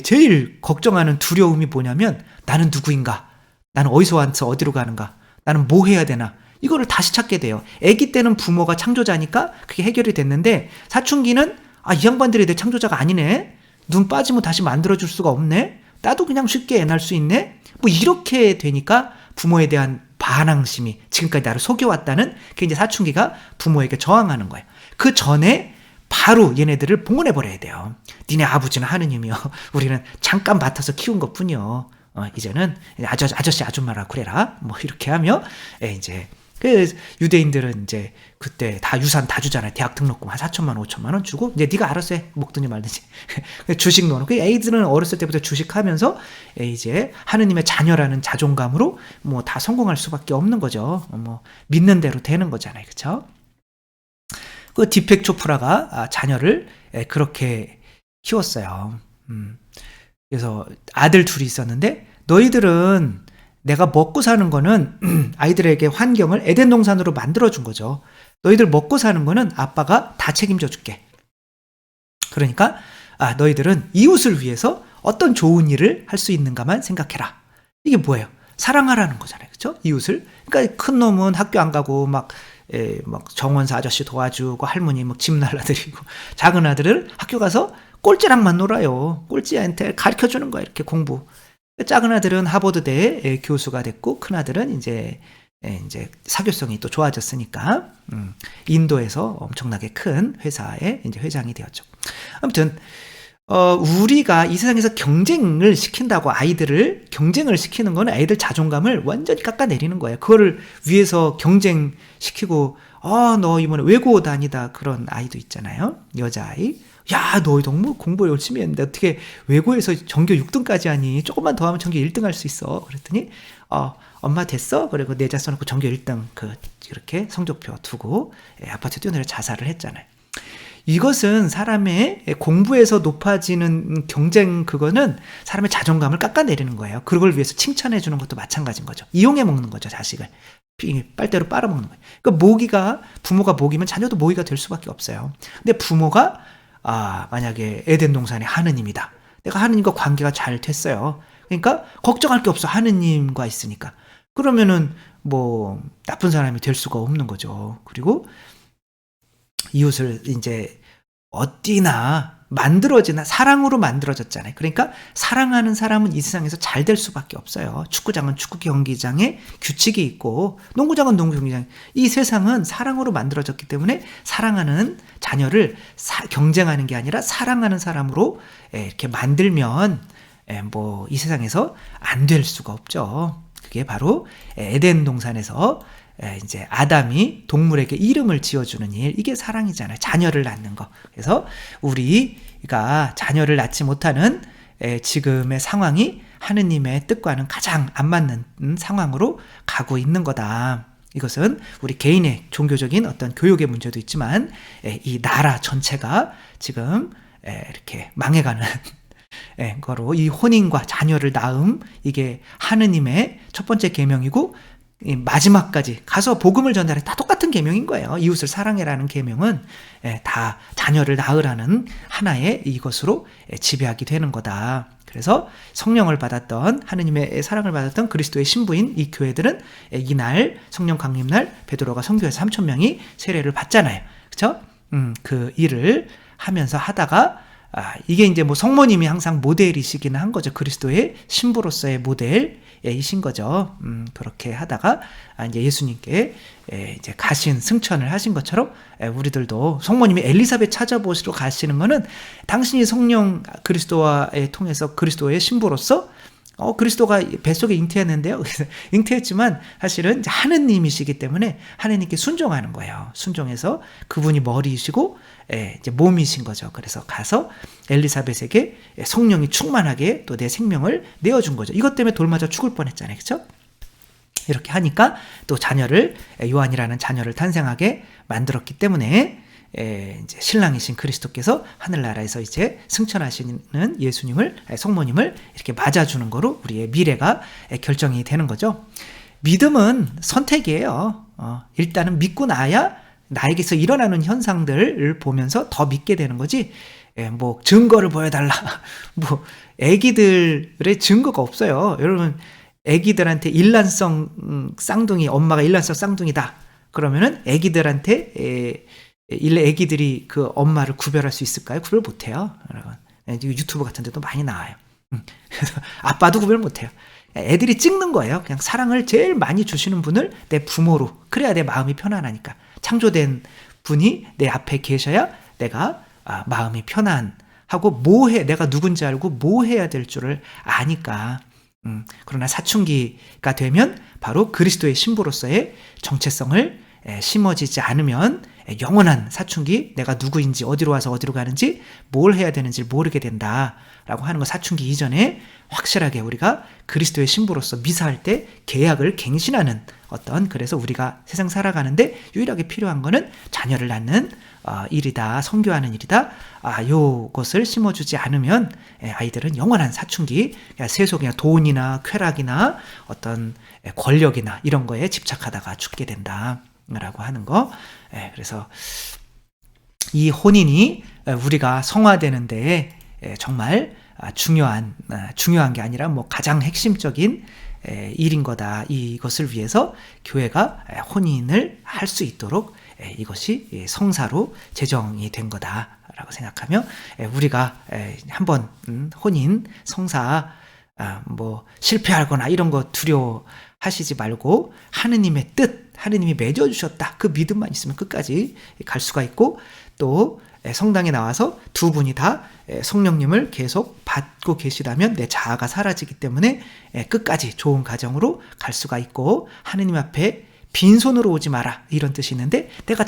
제일 걱정하는 두려움이 뭐냐면 나는 누구인가? 나는 어디서 와서 어디로 가는가? 나는 뭐 해야 되나? 이거를 다시 찾게 돼요. 아기 때는 부모가 창조자니까 그게 해결이 됐는데 사춘기는 이 양반들이 내 창조자가 아니네. 눈 빠지면 다시 만들어줄 수가 없네. 나도 그냥 쉽게 애 낳을 수 있네. 뭐 이렇게 되니까 부모에 대한 반항심이 지금까지 나를 속여왔다는 그게 이제 사춘기가 부모에게 저항하는 거예요. 그 전에 바로 얘네들을 봉헌해버려야 돼요. 니네 아버지는 하느님이요. 우리는 잠깐 맡아서 키운 것 뿐이요. 이제는 아저씨 아줌마라 그래라. 뭐 이렇게 하며 이제 그 유대인들은 이제 그때 다 유산 다 주잖아요. 대학 등록금 한 4천만 원, 5천만 원 주고 이제 네가 알아서 해. 먹든지 말든지. 주식 노는. 그 애들은 어렸을 때부터 주식하면서 이제 하느님의 자녀라는 자존감으로 뭐 다 성공할 수밖에 없는 거죠. 뭐 믿는 대로 되는 거잖아요. 그렇죠? 그 디펙 초프라가 자녀를 그렇게 키웠어요. 그래서 아들 둘이 있었는데 너희들은 내가 먹고 사는 거는 아이들에게 환경을 에덴 동산으로 만들어준 거죠. 너희들 먹고 사는 거는 아빠가 다 책임져 줄게. 그러니까 너희들은 이웃을 위해서 어떤 좋은 일을 할 수 있는가만 생각해라. 이게 뭐예요? 사랑하라는 거잖아요. 그렇죠? 이웃을. 그러니까 큰 놈은 학교 안 가고 막 정원사 아저씨 도와주고 할머니 막 집 날라드리고 작은 아들은 학교 가서 꼴찌랑만 놀아요. 꼴찌한테 가르쳐주는 거야. 이렇게 공부. 작은 아들은 하버드대 교수가 됐고 큰 아들은 이제 사교성이 또 좋아졌으니까 인도에서 엄청나게 큰 회사의 이제 회장이 되었죠. 아무튼 우리가 이 세상에서 경쟁을 시킨다고 아이들을 경쟁을 시키는 건 아이들 자존감을 완전히 깎아내리는 거예요. 그거를 위해서 경쟁시키고 너 이번에 외고 다니다 그런 아이도 있잖아요. 여자아이. 야, 너 너무 공부 열심히 했는데 어떻게 외고에서 전교 6등까지 하니? 조금만 더 하면 전교 1등 할 수 있어. 그랬더니 엄마 됐어? 그리고 내자 써놓고 전교 1등 이렇게 성적표 두고 아파트 뛰어내려 자살을 했잖아요. 이것은 사람의 공부에서 높아지는 경쟁 그거는 사람의 자존감을 깎아내리는 거예요. 그걸 위해서 칭찬해 주는 것도 마찬가지인 거죠. 이용해 먹는 거죠, 자식을. 빨대로 빨아먹는 거예요. 그러니까 부모가 모기면 자녀도 모기가 될 수밖에 없어요. 근데 부모가 만약에 에덴 동산의 하느님이다. 내가 하느님과 관계가 잘 됐어요. 그러니까 걱정할 게 없어. 하느님과 있으니까. 그러면은 뭐 나쁜 사람이 될 수가 없는 거죠. 그리고 이웃을 이제 어디나 사랑으로 만들어졌잖아요. 그러니까 사랑하는 사람은 이 세상에서 잘 될 수밖에 없어요. 축구장은 축구 경기장에 규칙이 있고 농구장은 농구 경기장. 이 세상은 사랑으로 만들어졌기 때문에 사랑하는 자녀를 경쟁하는 게 아니라 사랑하는 사람으로 이렇게 만들면 뭐 이 세상에서 안 될 수가 없죠. 그게 바로 에덴 동산에서 이제 아담이 동물에게 이름을 지어주는 일, 이게 사랑이잖아요. 자녀를 낳는 거. 그래서 우리가 자녀를 낳지 못하는 지금의 상황이 하느님의 뜻과는 가장 안 맞는 상황으로 가고 있는 거다. 이것은 우리 개인의 종교적인 어떤 교육의 문제도 있지만 이 나라 전체가 지금 이렇게 망해가는 거로 이 혼인과 자녀를 낳음, 이게 하느님의 첫 번째 계명이고 마지막까지 가서 복음을 전달해. 다 똑같은 계명인 거예요. 이웃을 사랑해라는 계명은 다 자녀를 낳으라는 하나의 이것으로 지배하게 되는 거다. 그래서 성령을 받았던, 하느님의 사랑을 받았던 그리스도의 신부인 이 교회들은 이날 성령 강림날 베드로가 선교해서 3,000명이 세례를 받잖아요. 그렇죠? 그 일을 하면서 하다가 이게 이제 뭐 성모님이 항상 모델이시기는 한 거죠. 그리스도의 신부로서의 모델이신 거죠. 그렇게 하다가 이제 예수님께 이제 가신 승천을 하신 것처럼 우리들도 성모님이 엘리사벳 찾아보시러 가시는 거는 당신이 성령 그리스도와에 통해서 그리스도의 신부로서 그리스도가 뱃속에 잉태했는데요. 잉태했지만 사실은 이제 하느님이시기 때문에 하느님께 순종하는 거예요. 순종해서 그분이 머리이시고 이제 몸이신 거죠. 그래서 가서 엘리사벳에게 성령이 충만하게 또 내 생명을 내어준 거죠. 이것 때문에 돌 맞아 죽을 뻔했잖아요. 그렇죠? 이렇게 하니까 또 자녀를 요한이라는 자녀를 탄생하게 만들었기 때문에 이제 신랑이신 그리스도께서 하늘나라에서 이제 승천하시는 예수님을, 성모님을 이렇게 맞아주는 거로 우리의 미래가 결정이 되는 거죠. 믿음은 선택이에요. 일단은 믿고 나야 나에게서 일어나는 현상들을 보면서 더 믿게 되는 거지. 뭐 증거를 보여달라. 뭐 애기들의 증거가 없어요. 여러분, 애기들한테 일란성 쌍둥이, 엄마가 일란성 쌍둥이다. 그러면은 애기들한테 애기들이 그 엄마를 구별할 수 있을까요? 구별 못해요. 여러분, 유튜브 같은 데도 많이 나와요. 그래서 아빠도 구별 못해요. 애들이 찍는 거예요. 그냥 사랑을 제일 많이 주시는 분을 내 부모로, 그래야 내 마음이 편안하니까. 창조된 분이 내 앞에 계셔야 내가 마음이 편안하고, 내가 누군지 알고 뭐 해야 될 줄을 아니까. 그러나 사춘기가 되면 바로 그리스도의 신부로서의 정체성을 심어지지 않으면 영원한 사춘기, 내가 누구인지, 어디로 와서 어디로 가는지, 뭘 해야 되는지 모르게 된다라고 하는 거. 사춘기 이전에 확실하게 우리가 그리스도의 신부로서 미사할 때 계약을 갱신하는 그래서 우리가 세상 살아가는데 유일하게 필요한 거는 자녀를 낳는 일이다, 성교하는 일이다. 요것을 심어주지 않으면 아이들은 영원한 사춘기, 세속이나 돈이나 쾌락이나 어떤 권력이나 이런 거에 집착하다가 죽게 된다라고 하는 거. 그래서 이 혼인이 우리가 성화되는데 정말 중요한 게 아니라 뭐 가장 핵심적인 일인 거다. 이것을 위해서 교회가 혼인을 할 수 있도록 이것이 성사로 제정이 된 거다라고 생각하며, 우리가 한번 혼인, 성사 뭐 실패하거나 이런 거 두려워하시지 말고, 하느님의 뜻, 하느님이 맺어주셨다, 그 믿음만 있으면 끝까지 갈 수가 있고, 또 성당에 나와서 두 분이 다 성령님을 계속 받고 계시다면 내 자아가 사라지기 때문에 끝까지 좋은 가정으로 갈 수가 있고, 하느님 앞에 빈손으로 오지 마라, 이런 뜻이 있는데, 내가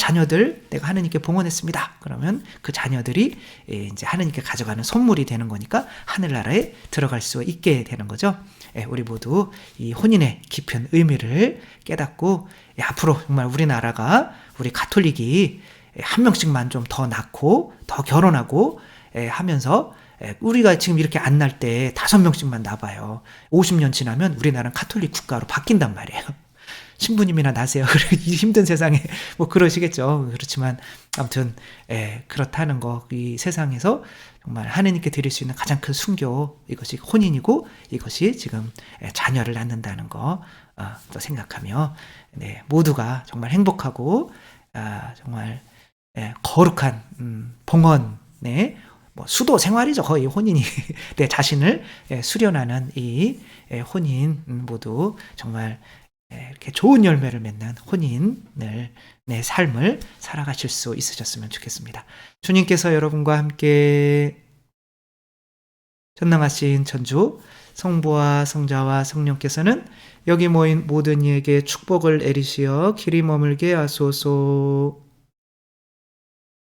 하느님께 봉헌했습니다. 그러면 그 자녀들이 이제 하느님께 가져가는 선물이 되는 거니까 하늘나라에 들어갈 수 있게 되는 거죠. 우리 모두 이 혼인의 깊은 의미를 깨닫고, 앞으로 정말 우리나라가, 우리 가톨릭이 한 명씩만 좀 더 낳고 더 결혼하고 하면서, 우리가 지금 이렇게 안 낳을 때 5명씩만 낳아봐요. 50년 지나면 우리나라는 가톨릭 국가로 바뀐단 말이에요. 신부님이나 나세요. 이 힘든 세상에 뭐 그러시겠죠. 그렇지만 아무튼 그렇다는 거, 이 세상에서 정말 하느님께 드릴 수 있는 가장 큰 순교, 이것이 혼인이고, 이것이 지금 자녀를 낳는다는 거 또 생각하며, 모두가 정말 행복하고 정말 거룩한 봉헌의 뭐 수도 생활이죠. 거의 혼인이 내 자신을 수련하는 이 혼인, 모두 정말 이렇게 좋은 열매를 맺는 혼인을, 내 삶을 살아가실 수 있으셨으면 좋겠습니다. 주님께서 여러분과 함께 전능하신 천주 성부와 성자와 성령께서는 여기 모인 모든 이에게 축복을 내리시어 길이 머물게 하소서.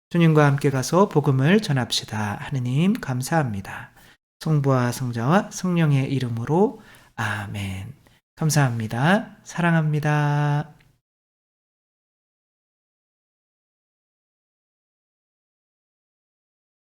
주님과 함께 가서 복음을 전합시다. 하느님 감사합니다. 성부와 성자와 성령의 이름으로 아멘. 감사합니다. 사랑합니다.